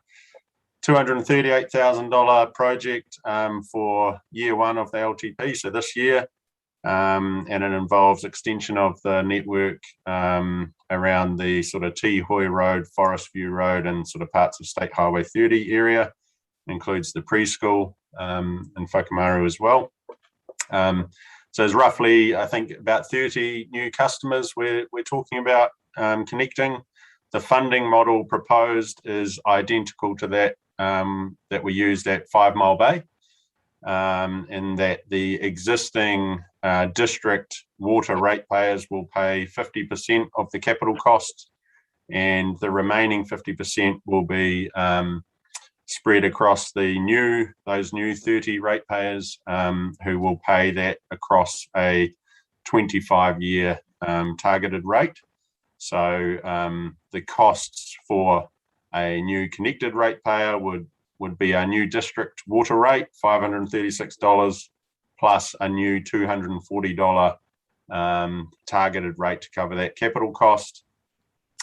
$238,000 project for year one of the LTP, so this year, and it involves extension of the network around the sort of Tihoi Road, Forest View Road, and sort of parts of State Highway 30 area. Includes the preschool in Whakamaru as well. So there's roughly, I think, about 30 new customers we're talking about connecting. The funding model proposed is identical to that that we used at 5 Mile Bay, in that the existing district water ratepayers will pay 50% of the capital cost, and the remaining 50% will be spread across those new 30 ratepayers who will pay that across a 25-year targeted rate. So the costs for a new connected ratepayer would be a new district water rate, $536, plus a new $240 targeted rate to cover that capital cost.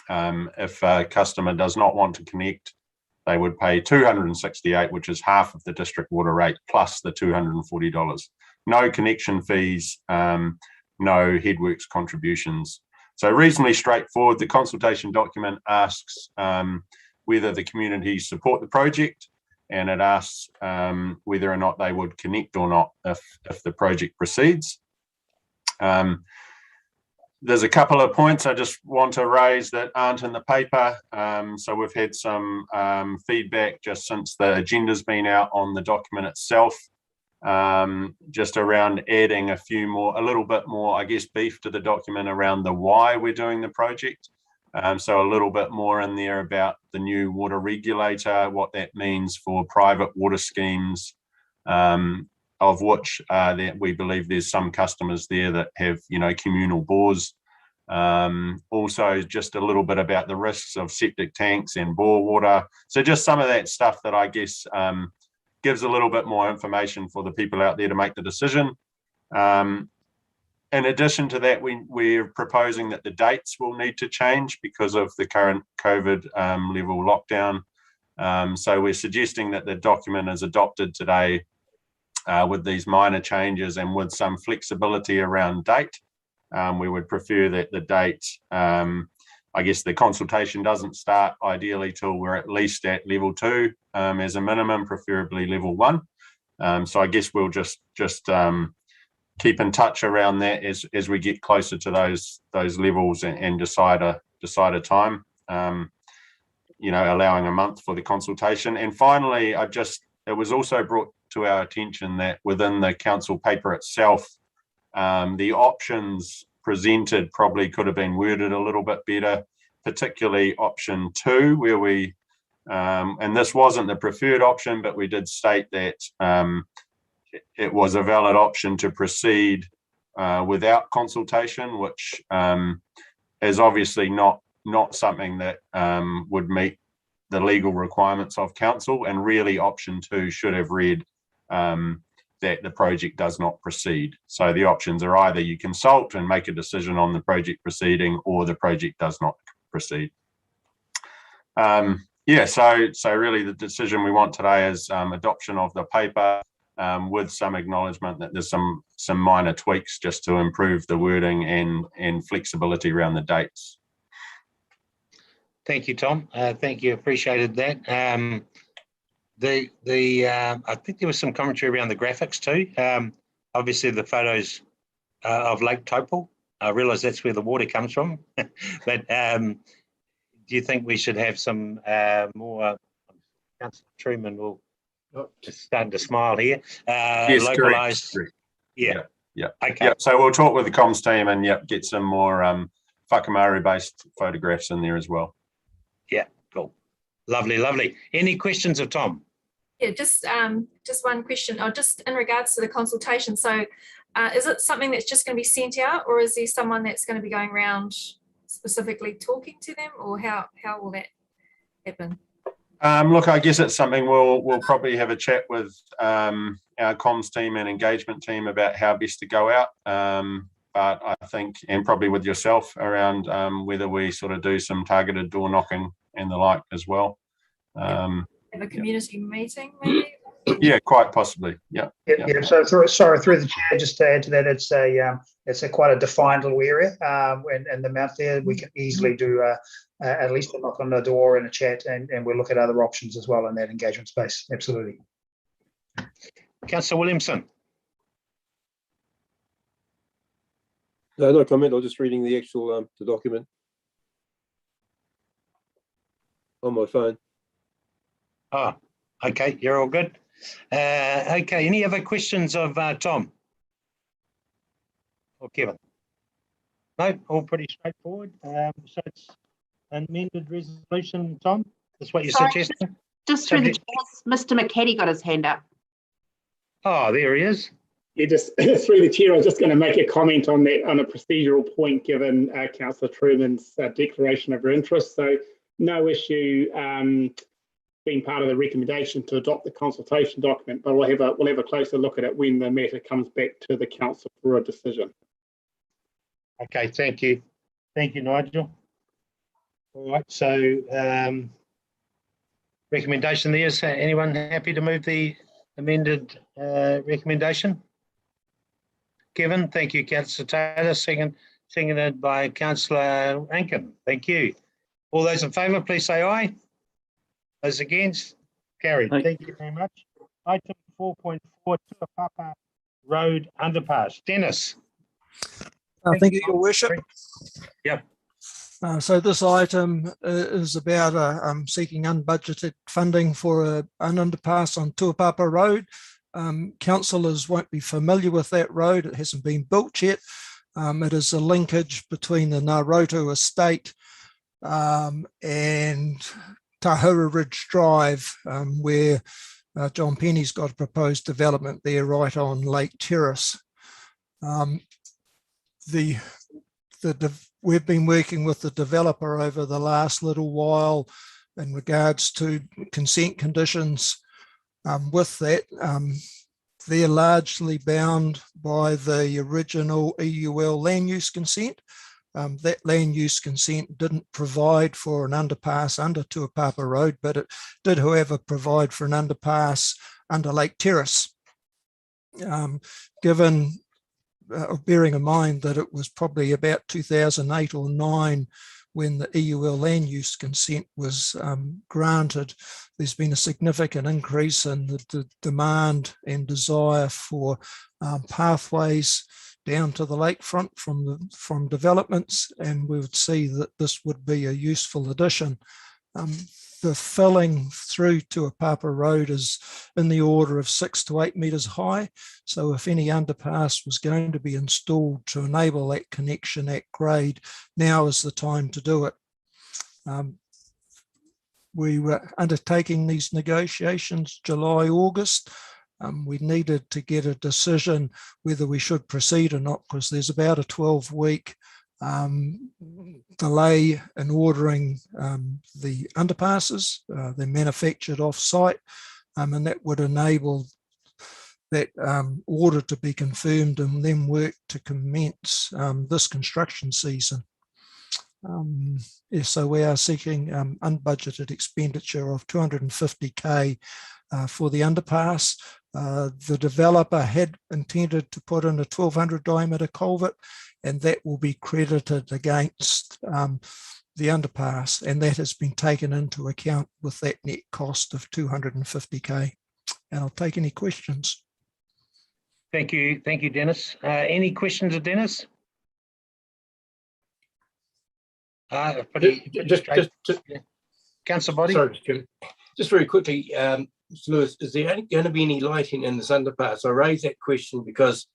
If a customer does not want to connect, they would pay $268, which is half of the district water rate, plus the $240. No connection fees, no headworks contributions. So reasonably straightforward. The consultation document asks whether the community support the project, and it asks whether or not they would connect or not if the project proceeds. There's a couple of points I just want to raise that aren't in the paper. So we've had some feedback just since the agenda's been out on the document itself, just around adding a little bit more, I guess, beef to the document around the why we're doing the project. So a little bit more in there about the new water regulator, what that means for private water schemes, of which we believe there's some customers there that have, communal bores. Also, just a little bit about the risks of septic tanks and bore water. So just some of that stuff that I guess gives a little bit more information for the people out there to make the decision. In addition to that, we're proposing that the dates will need to change because of the current COVID level lockdown. So we're suggesting that the document is adopted today with these minor changes and with some flexibility around date. we would prefer that the date, I guess the consultation doesn't start ideally till we're at least at level 2 as a minimum, preferably level 1. So I guess we'll just keep in touch around that as we get closer to those levels and decide a time. Allowing a month for the consultation. And finally, it was also brought to our attention that within the council paper itself, the options presented probably could have been worded a little bit better, particularly option 2, where we, and this wasn't the preferred option, but we did state that it was a valid option to proceed without consultation, which is obviously not something that would meet the legal requirements of council, and really option 2 should have read that the project does not proceed. So the options are either you consult and make a decision on the project proceeding, or the project does not proceed. So really the decision we want today is adoption of the paper with some acknowledgement that there's some minor tweaks just to improve the wording and flexibility around the dates. Thank you, Tom. Thank you. Appreciated that. I think there was some commentary around the graphics too. Obviously, the photos of Lake Taupo. I realise that's where the water comes from. But do you think we should have some more? Councillor Truman will just starting to smile here. Yes, localised. correct. Yeah. Okay. Yep. So we'll talk with the comms team and get some more whakamaru-based photographs in there as well. Yeah, cool. Lovely. Any questions of Tom? Yeah, just one question, just in regards to the consultation. So is it something that's just going to be sent out, or is there someone that's going to be going around specifically talking to them, or how will that happen? Look, I guess it's something we'll probably have a chat with our comms team and engagement team about how best to go out. But I think, and probably with yourself, around whether we sort of do some targeted door knocking and the like as well. Have a community meeting, maybe? Yeah, quite possibly. Yeah. So through the chair, just to add to that, it's a quite a defined little area, and the amount there we can easily do at least a knock on the door and a chat, and we'll look at other options as well in that engagement space. Absolutely. Councillor Williamson. No comment. I'm just reading the actual the document on my phone. Oh, okay. You're all good. Okay. Any other questions of Tom or Kevin? No, all pretty straightforward. So it's an amended resolution, Tom. That's what you're suggesting? Just through the chairs, Mr. McKaddy got his hand up. Oh, there he is. Yeah, just through the chair, I was just going to make a comment on that, on a procedural point, given Councillor Truman's declaration of her interest. So no issue being part of the recommendation to adopt the consultation document, but we'll have a closer look at it when the matter comes back to the council for a decision. Okay, thank you. Thank you, Nigel. All right, so recommendation there. Is anyone happy to move the amended recommendation? Kevin, thank you. Councillor Taylor, seconded by Councillor Rankin. Thank you. All those in favour, please say aye. Those against? Carried. Aye. Thank you very much. Item 4.4, Tuapapa Road Underpass. Dennis. Thank you, Your Worship. Yep. So this item is about seeking unbudgeted funding for an underpass on Tuapapa Road. Councillors won't be familiar with that road. It hasn't been built yet. It is a linkage between the ratou estate and Tahura Ridge Drive, where John Penny's got a proposed development there right on Lake Terrace. We've been working with the developer over the last little while in regards to consent conditions. With that, they're largely bound by the original EUL land use consent. That land use consent didn't provide for an underpass under Tuapapa Road, but it did, however, provide for an underpass under Lake Terrace. Given bearing in mind that it was probably about 2008 or 9 when the EUL land use consent was granted, there's been a significant increase in the demand and desire for pathways down to the lakefront from developments, and we would see that this would be a useful addition. The filling through Tuapapa Road is in the order of 6 to 8 metres high. So if any underpass was going to be installed to enable that connection at grade, now is the time to do it. We were undertaking these negotiations July, August. We needed to get a decision whether we should proceed or not, because there's about a 12-week delay in ordering the underpasses. They're manufactured off-site, and that would enable that order to be confirmed and then work to commence this construction season. So we are seeking unbudgeted expenditure of 250K for the underpass. The developer had intended to put in a 1200 diameter culvert, and that will be credited against the underpass, and that has been taken into account with that net cost of 250K. And I'll take any questions. Thank you, Dennis. Any questions of Dennis? Councillor Body. Sorry, Jim. Just very quickly, Lewis, is there going to be any lighting in this underpass? I raise that question because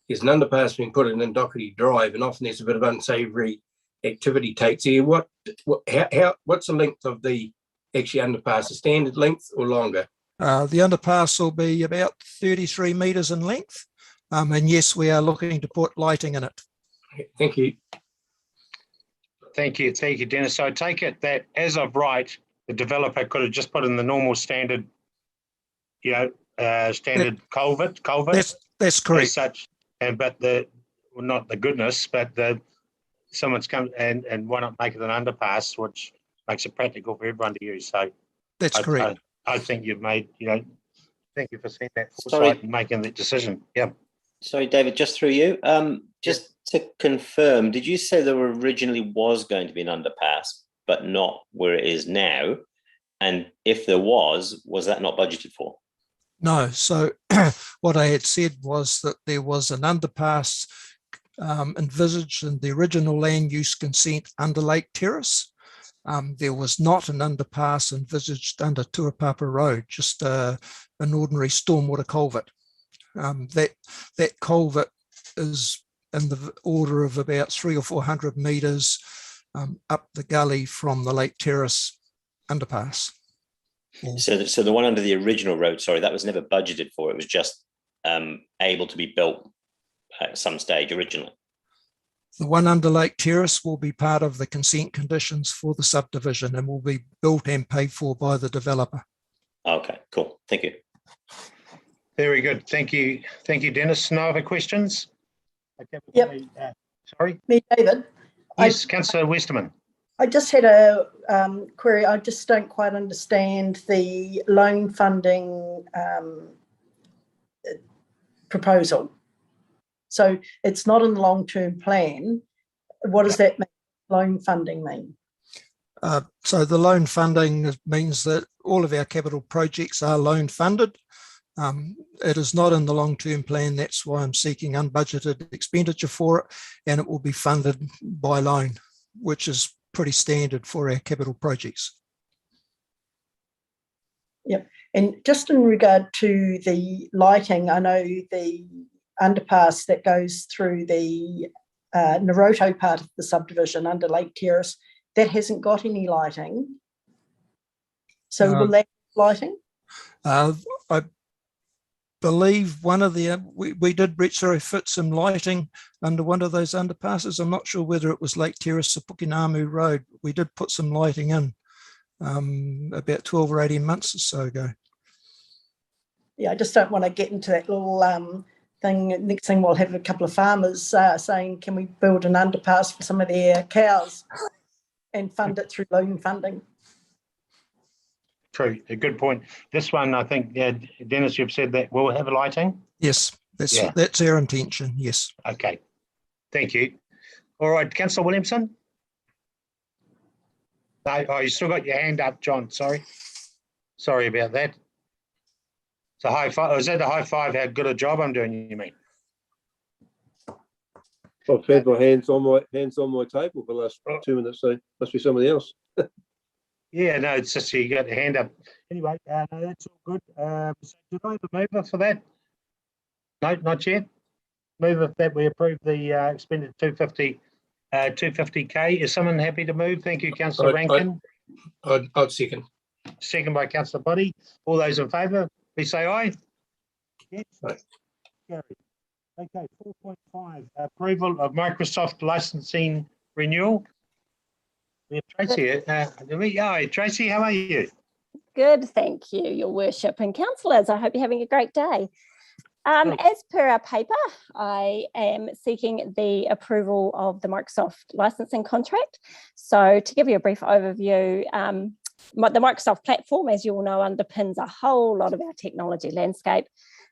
there's an underpass being put in Doherty Drive, and often there's a bit of unsavoury activity takes here. What's the length of the actually underpass? A standard length or longer? The underpass will be about 33 metres in length, and yes, we are looking to put lighting in it. Thank you. Thank you, Dennis. So I take it that as of right, the developer could have just put in the normal standard, standard culvert. That's correct. As such, but not the goodness, but someone's come and why not make it an underpass, which makes it practical for everyone to use. So that's correct. I think you've made, thank you for seeing that foresight and making that decision. Yeah. Sorry, David, just through you. Just to confirm, did you say there originally was going to be an underpass, but not where it is now? And if there was that not budgeted for? No. So what I had said was that there was an underpass envisaged in the original land use consent under Lake Terrace. There was not an underpass envisaged under Tuapapa Road, just an ordinary stormwater culvert. That culvert is in the order of about 300 or 400 metres up the gully from the Lake Terrace underpass. So the one under the original road, sorry, that was never budgeted for. It was just able to be built at some stage originally. The one under Lake Terrace will be part of the consent conditions for the subdivision and will be built and paid for by the developer. Okay, cool. Thank you. Very good. Thank you, Dennis. No other questions? Okay, yep. Sorry? Me, David. Yes, Councillor Westerman. I just had a query. I just don't quite understand the loan funding proposal. So it's not in the long-term plan. What does that mean? Loan funding mean? So the loan funding means that all of our capital projects are loan funded. It is not in the long-term plan. That's why I'm seeking unbudgeted expenditure for it, and it will be funded by loan, which is pretty standard for our capital projects. Yep. And just in regard to the lighting, I know the underpass that goes through the Naroto part of the subdivision under Lake Terrace, that hasn't got any lighting. So will that lighting? I believe one of the, we did retrofit some lighting under one of those underpasses. I'm not sure whether it was Lake Terrace or Pukinamu Road. We did put some lighting in about 12 or 18 months or so ago. Yeah, I just don't want to get into that little thing. Next thing we'll have a couple of farmers saying, can we build an underpass for some of their cows and fund it through loan funding? True, a good point. This one, I think, Dennis, you've said that will have lighting? Yes. That's our intention, yes. Okay, thank you. All right, Councillor Williamson? No, oh, you still got your hand up, John, sorry. Sorry about that. So high five, is that a high five, how good a job I'm doing, you mean? I've had my hands on my table for the last 2 minutes, so must be somebody else. Yeah, no, it's just you got the hand up. Anyway, no, that's all good. So did I have a mover for that? No, not yet. Move that we approve the expended 250K. Is someone happy to move? Thank you, Councillor Rankin. I'd second. Second by Councillor Boddy. All those in favour, please say aye. Yes. Carried. Okay, 4.5, approval of Microsoft licensing renewal. We have Tracy here. Hi, Tracy, how are you? Good, thank you, Your Worship and councillors. I hope you're having a great day. As per our paper, I am seeking the approval of the Microsoft licensing contract. So to give you a brief overview, the Microsoft platform, as you all know, underpins a whole lot of our technology landscape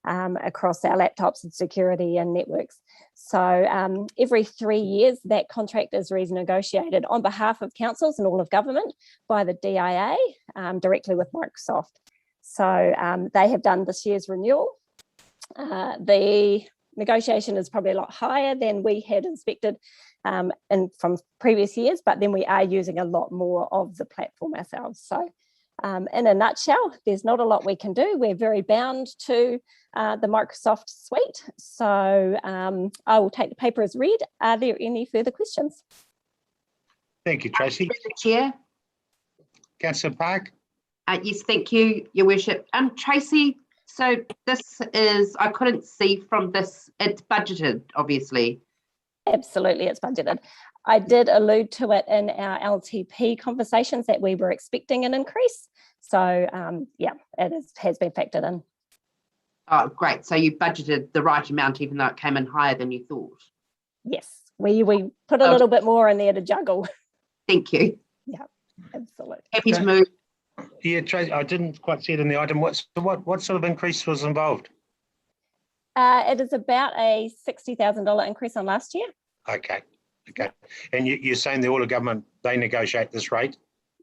across our laptops and security and networks. So every 3 years, that contract is renegotiated on behalf of councils and all of government by the DIA directly with Microsoft. So they have done this year's renewal. The negotiation is probably a lot higher than we had inspected from previous years, but then we are using a lot more of the platform ourselves. So in a nutshell, there's not a lot we can do. We're very bound to the Microsoft suite. So I will take the paper as read. Are there any further questions? Thank you, Tracy. Chair. Councillor Park. Yes, thank you, Your Worship. Tracy, so this is, I couldn't see from this, it's budgeted, obviously. Absolutely, it's budgeted. I did allude to it in our LTP conversations that we were expecting an increase. So yeah, it has been factored in. Oh, great. So you budgeted the right amount, even though it came in higher than you thought? Yes, we put a little bit more in there to juggle. Thank you. Yeah, absolutely. Happy to move. Yeah, Tracy, I didn't quite see it in the item. What sort of increase was involved? It is about a $60,000 increase on last year. Okay. And you're saying the all of government, they negotiate this rate?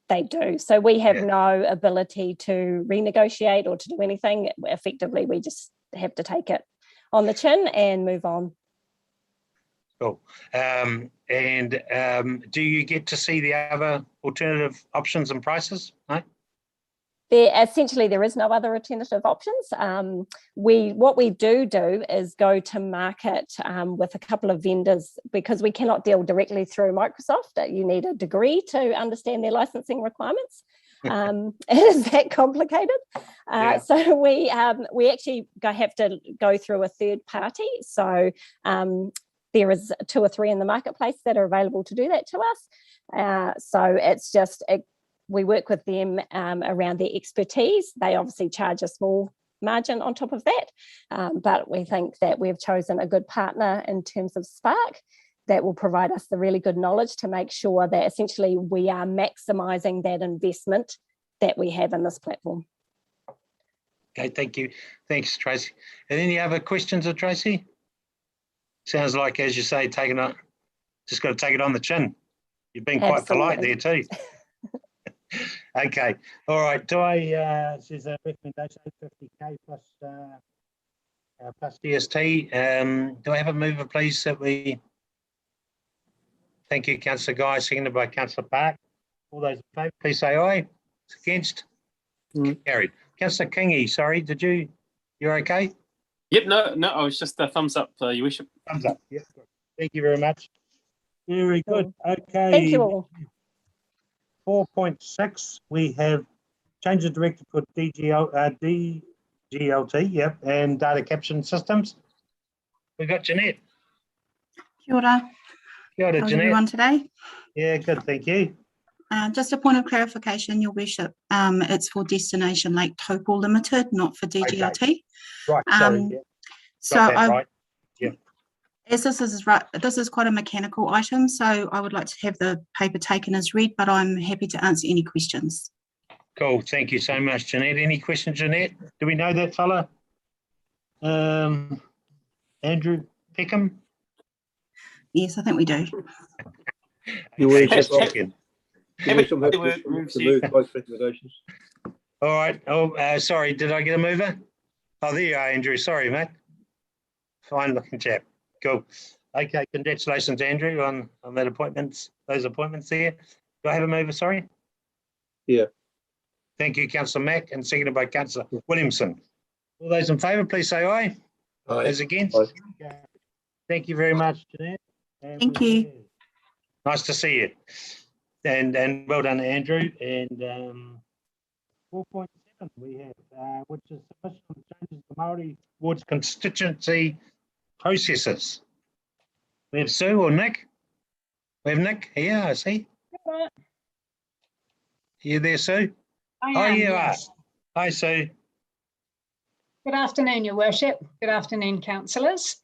They do. So we have no ability to renegotiate or to do anything. Effectively, we just have to take it on the chin and move on. Cool. Do you get to see the other alternative options and prices? No? Essentially, there is no other alternative options. What we do is go to market with a couple of vendors because we cannot deal directly through Microsoft. You need a degree to understand their licensing requirements. It is that complicated. So we actually have to go through a third party. So there is 2 or 3 in the marketplace that are available to do that to us. So it's just we work with them around their expertise. They obviously charge a small margin on top of that, but we think that we've chosen a good partner in terms of Spark that will provide us the really good knowledge to make sure that essentially we are maximising that investment that we have in this platform. Okay, thank you. Thanks, Tracy. And any other questions of Tracy? Sounds like, as you say, just got to take it on the chin. You've been quite polite there too. Okay, all right. Do I says a recommendation 50K plus DST. Do I have a mover, please? That we thank you, Councillor Guy, seconded by Councillor Park. All those in favour, please say aye. Against? Carried. Councillor Kingy, sorry, you're okay? Yep, no, I was just a thumbs up, Your Worship. Thumbs up, yep. Thank you very much. Very good. Okay. Thank you all. 4.6, we have change of director for DGLT, yep, and data caption systems. We've got Jeanette. Kia ora. Kia ora, How's Jeanette. everyone today? Yeah, good, thank you. Just a point of clarification, Your Worship. It's for Destination Lake Taupo Limited, not for DGLT. Okay. Right, sorry. Yeah. So right. Yeah. As this is quite a mechanical item, so I would like to have the paper taken as read, but I'm happy to answer any questions. Cool, thank you so much, Jeanette. Any questions, Jeanette? Do we know that fella? Andrew Peckham? Yes, I think we do. Your worship, Second. Your worship, I'm happy to move both recommendations. All right. Oh, sorry. Did I get a mover? Oh, there you are, Andrew. Sorry, mate. Fine looking chap. Cool. Okay. Congratulations, Andrew, on that appointments. Those appointments there. Do I have a mover? Sorry. Yeah. Thank you, Councillor Mack, and seconded by Councillor Williamson. All those in favour, please say aye. Aye. Those against? Aye. Thank you very much, Jeanette. Thank you. Nice to see you. And well done, Andrew. And 4.7 we have, which is submission of changes to Māori wards constituency processes. We have Sue or Nick? We have Nick here, I see. You there, Sue? I am, yes. Hi, Sue. Good afternoon, Your Worship. Good afternoon, councillors.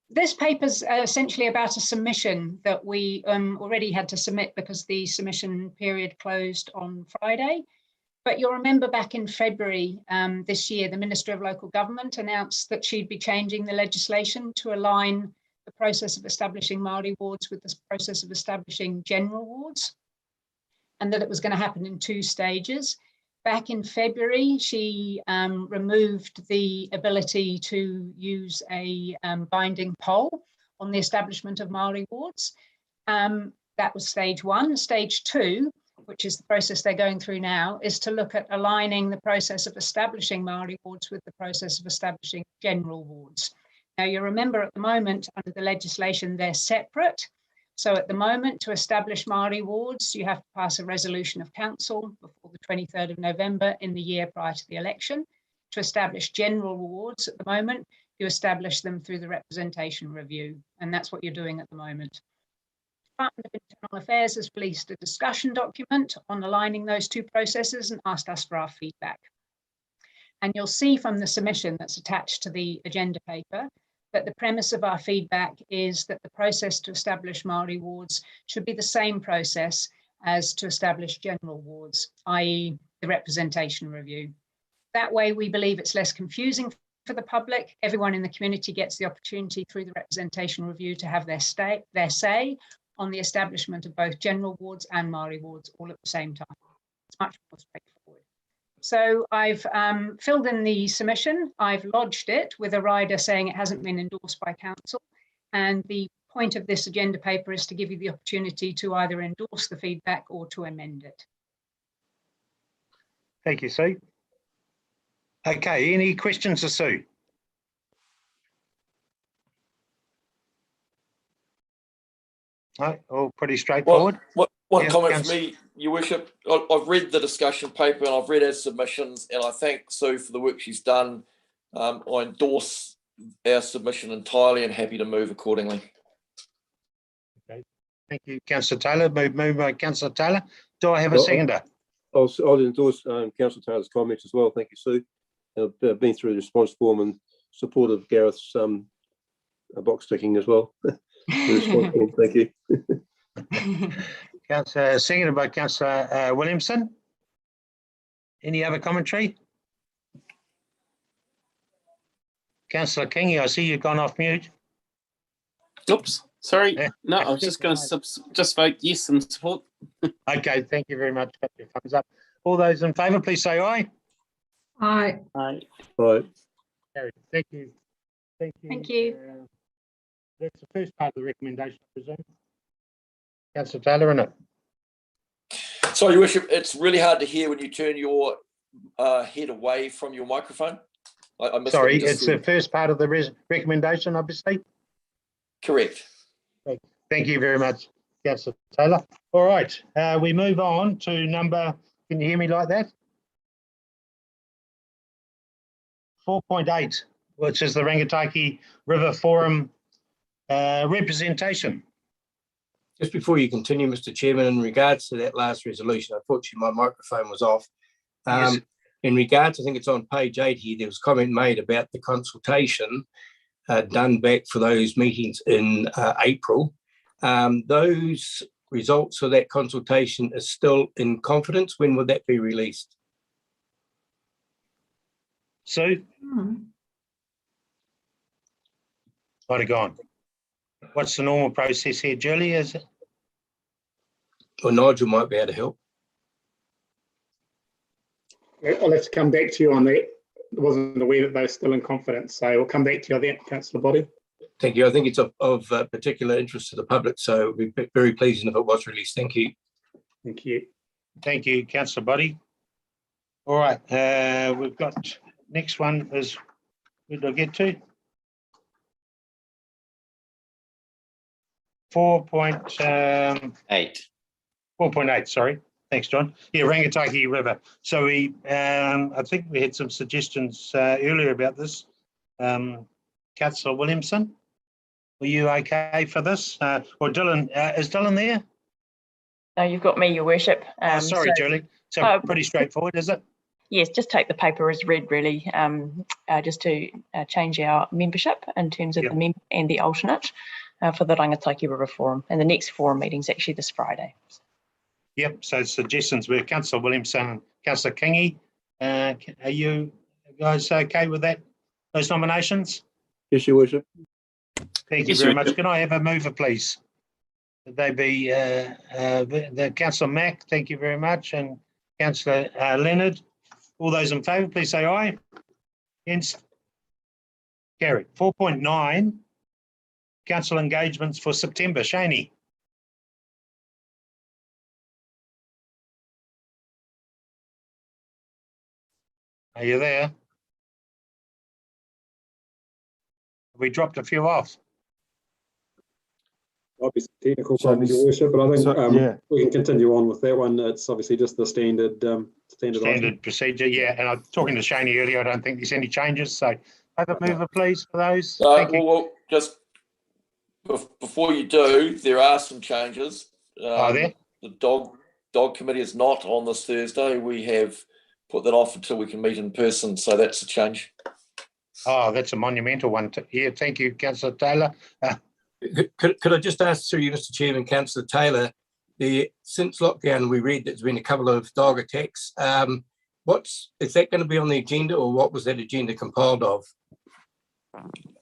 This paper's essentially about a submission that we already had to submit because the submission period closed on Friday. But you'll remember back in February this year, the Minister of Local Government announced that she'd be changing the legislation to align the process of establishing Māori wards with the process of establishing general wards, and that it was going to happen in 2 stages. Back in February, she removed the ability to use a binding poll on the establishment of Māori wards. That was stage 1. Stage 2, which is the process they're going through now, is to look at aligning the process of establishing Māori wards with the process of establishing general wards. Now, you remember at the moment, under the legislation, they're separate. So at the moment, to establish Māori wards, you have to pass a resolution of council before the 23rd of November in the year prior to the election. To establish general wards at the moment, you establish them through the representation review, and that's what you're doing at the moment. The Department of Internal Affairs has released a discussion document on aligning those 2 processes and asked us for our feedback. And you'll see from the submission that's attached to the agenda paper that the premise of our feedback is that the process to establish Māori wards should be the same process as to establish general wards, i.e. the representation review. That way, we believe it's less confusing for the public. Everyone in the community gets the opportunity through the representation review to have their say on the establishment of both general wards and Māori wards all at the same time. It's much more straightforward. So I've filled in the submission, I've lodged it with a rider saying it hasn't been endorsed by council. And the point of this agenda paper is to give you the opportunity to either endorse the feedback or to amend it. Thank you, Sue. Okay, any questions for Sue? No, all pretty straightforward. One comment from me, Your Worship. I've read the discussion paper and I've read our submissions, and I thank Sue for the work she's done. I endorse our submission entirely and happy to move accordingly. Okay, thank you, Councillor Taylor. Move by Councillor Taylor. Do I have a seconder? I'll endorse Councillor Taylor's comments as well. Thank you, Sue. I've been through the response form and support of Gareth's box ticking as well. Thank you. Councillor, seconded by Councillor Williamson. Any other commentary? Councillor Kingy, I see you've gone off mute. Oops, sorry. No, I was just going to just vote yes and support. Okay, thank you very much. Got your thumbs up. All those in favour, please say aye. Aye. Aye. Aye. Thank you. Thank you. Thank you. That's the first part of the recommendation, I presume. Councillor Taylor, isn't it? Sorry, Your Worship, it's really hard to hear when you turn your head away from your microphone. I missed Sorry, it just it's the first part of the recommendation, obviously. Correct. Thank you very much, Councillor Taylor. All right, we move on to number, can you hear me like that? 4.8, which is the Rangitikei River Forum representation. Just before you continue, Mr. Chairman, in regards to that last resolution, unfortunately my microphone was off. Yes. In regards, I think it's on page 8 here, there was comment made about the consultation done back for those meetings in April. Those results of that consultation are still in confidence. When will that be released? So, Might have gone. What's the normal process here, Julie? Is it? Or Nigel might be able to help. I'll have to come back to you on that. I wasn't aware that they were still in confidence, so we'll come back to you on that, Councillor Body. Thank you. I think it's of particular interest to the public, so it would be very pleasing if it was released. Thank you. Thank you. Thank you, Councillor Body. All right, we've got next one is, where did I get to? 4.8, sorry. Thanks, John. Yeah, Rangataki River. So we, I think we had some suggestions earlier about this. Councillor Williamson, were you okay for this? Or Dylan, is Dylan there? No, you've got me, Your Worship. Sorry, Julie. So pretty straightforward, is it? Yes, just take the paper as read, really, just to change our membership in terms of the member and the alternate for the Rangataki River Forum. And the next forum meeting is actually this Friday. Yep, so suggestions were Councillor Williamson and Councillor Kingy. Are you guys okay with that? Those nominations? Yes, Your Worship. Thank you very much. Can I have a mover, please? Would they be the Councillor Mack? Thank you very much. And Councillor Leonard. All those in favour, please say aye. Against? Carried. 4.9, council engagements for September. Shaney. Are you there? We dropped a few off. Might be some technical problems, Your Worship, but I think we can continue on with that one. It's obviously just the standard standard procedure, yeah. And I'm talking to Shaney earlier. I don't think there's any changes. So have a mover, please, for those. Thank you. Well, just before you do, there are some changes. Are there? The dog committee is not on this Thursday. We have put that off until we can meet in person. So that's a change. Oh, that's a monumental one. Yeah, thank you, Councillor Taylor. Could I just ask through you, Mr. Chairman, Councillor Taylor, since lockdown we read there's been a couple of dog attacks. Is that going to be on the agenda, or what was that agenda compiled of?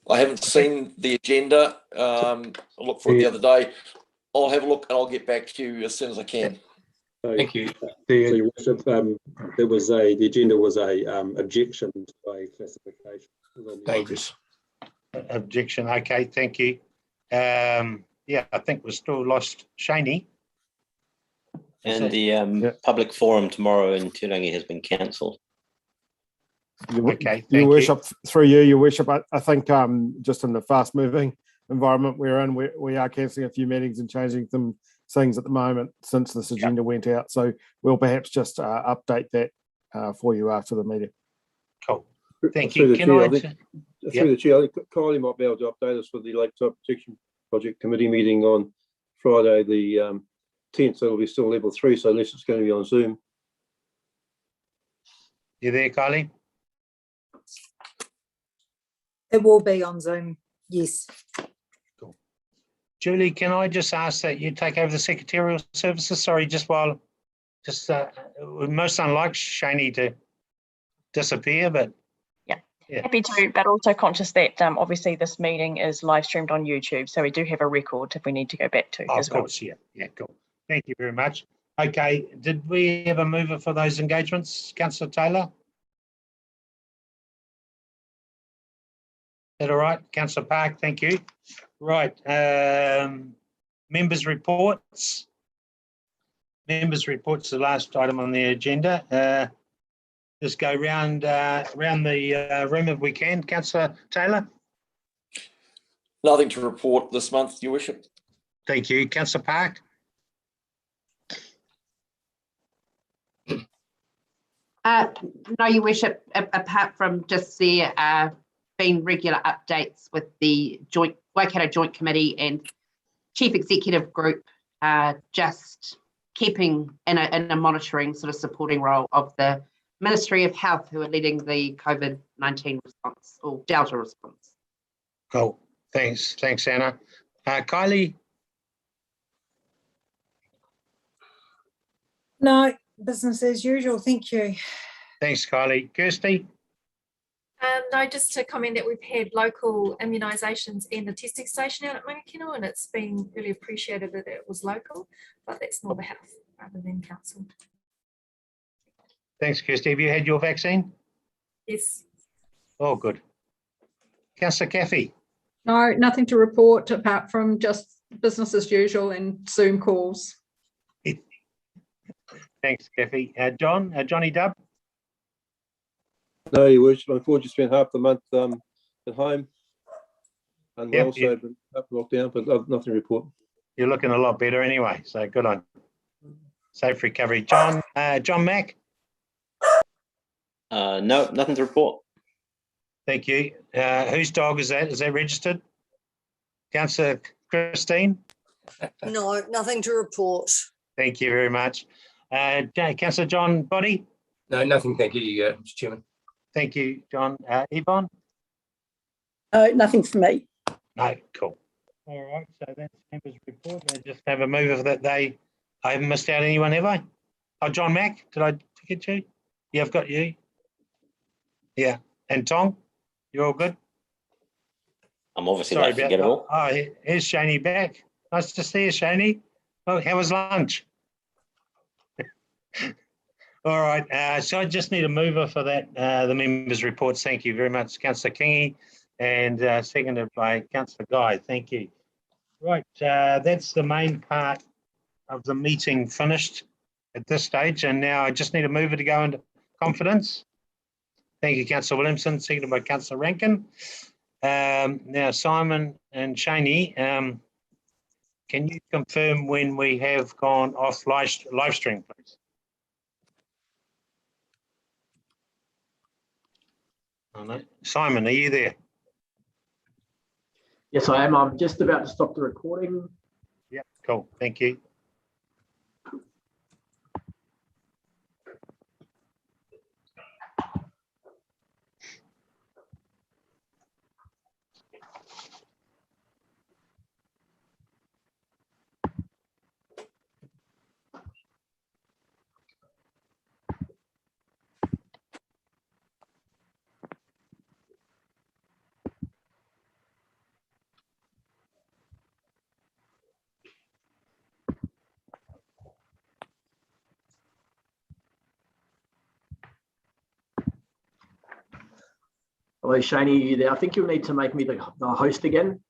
I haven't seen the agenda. I looked for it the other day. I'll have a look and I'll get back to you as soon as I can. Thank you. Your Worship, the agenda was a objection to a classification. Dangerous. Objection. Okay, thank you. Yeah, I think we're still lost Shaney. And the public forum tomorrow in Turangi has been cancelled. Okay, Your Worship, through you, Your Worship, I think just in the fast-moving environment we're in, we are cancelling a few meetings and changing some things at the moment since this agenda went out. So we'll perhaps just update that for you after the meeting. Cool. Thank you. Through the chair, I think Kylie might be able to update us with the Lakeside Protection Project Committee meeting on Friday the 10th. So it'll be still level 3, so unless it's going to be on Zoom. You there, Kylie? It will be on Zoom, yes. Cool. Julie, can I just ask that you take over the secretarial services? Sorry, most unlike Shaney to disappear, but yeah, happy to, but also conscious that obviously this meeting is live streamed on YouTube, so we do have a record if we need to go back to as well. Of course, yeah, cool. Thank you very much. Okay, did we have a mover for those engagements, Councillor Taylor? Is that all right? Councillor Park, thank you. Right, members' reports. Members' reports, the last item on the agenda. Just go round the room if we can. Councillor Taylor? Nothing to report this month, Your Worship. Thank you. Councillor Park? No, Your Worship, apart from just there being regular updates with the Waikato Joint Committee and Chief Executive Group, just keeping in a monitoring sort of supporting role of the Ministry of Health, who are leading the COVID-19 response or Delta response. Cool. Thanks, Anna. Kylie? No, business as usual. Thank you. Thanks, Kylie. Kirsty? No, just to comment that we've had local immunisations and a testing station out at Mangakino, and it's been really appreciated that it was local, but that's more the health rather than council. Thanks, Kirsty. Have you had your vaccine? Yes. Oh, good. Councillor Caffey. No, nothing to report apart from just business as usual and Zoom calls. Thanks, Caffey. Johnny Dubb. No, Your Worship. Unfortunately, spent half the month at home. And Yep, also yep. been up lockdown, but nothing to report. You're looking a lot better anyway, so good on. Safe recovery. John Mack. No, nothing to report. Thank you. Whose dog is that? Is that registered? Councillor Christine? No, nothing to report. Thank you very much. Councillor John Boddy? No, nothing. Thank you, Mr. Chairman. Thank you, John. Yvonne? Nothing for me. No, cool. All right, so that's members' report. I just have a move of that I haven't missed out anyone, have I? Oh, John Mack, did I get you? Yeah, I've got you. Yeah, and Tom, you're all good? I'm obviously not forgettable. Oh, here's Shani back. Nice to see you, Shani. Oh, how was lunch? All right, so I just need a mover for that, the members' reports. Thank you very much, Councillor Kingy, and seconded by Councillor Guy. Thank you. Right, that's the main part of the meeting finished at this stage, and now I just need a mover to go into confidence. Thank you, Councillor Williamson, seconded by Councillor Rankin. Now, Simon and Shani, can you confirm when we have gone off live stream, please? Oh, no. Simon, are you there? Yes, I am. I'm just about to stop the recording. Yeah, cool. Thank you. Hello, Shani, are you there? I think you'll need to make me the host again.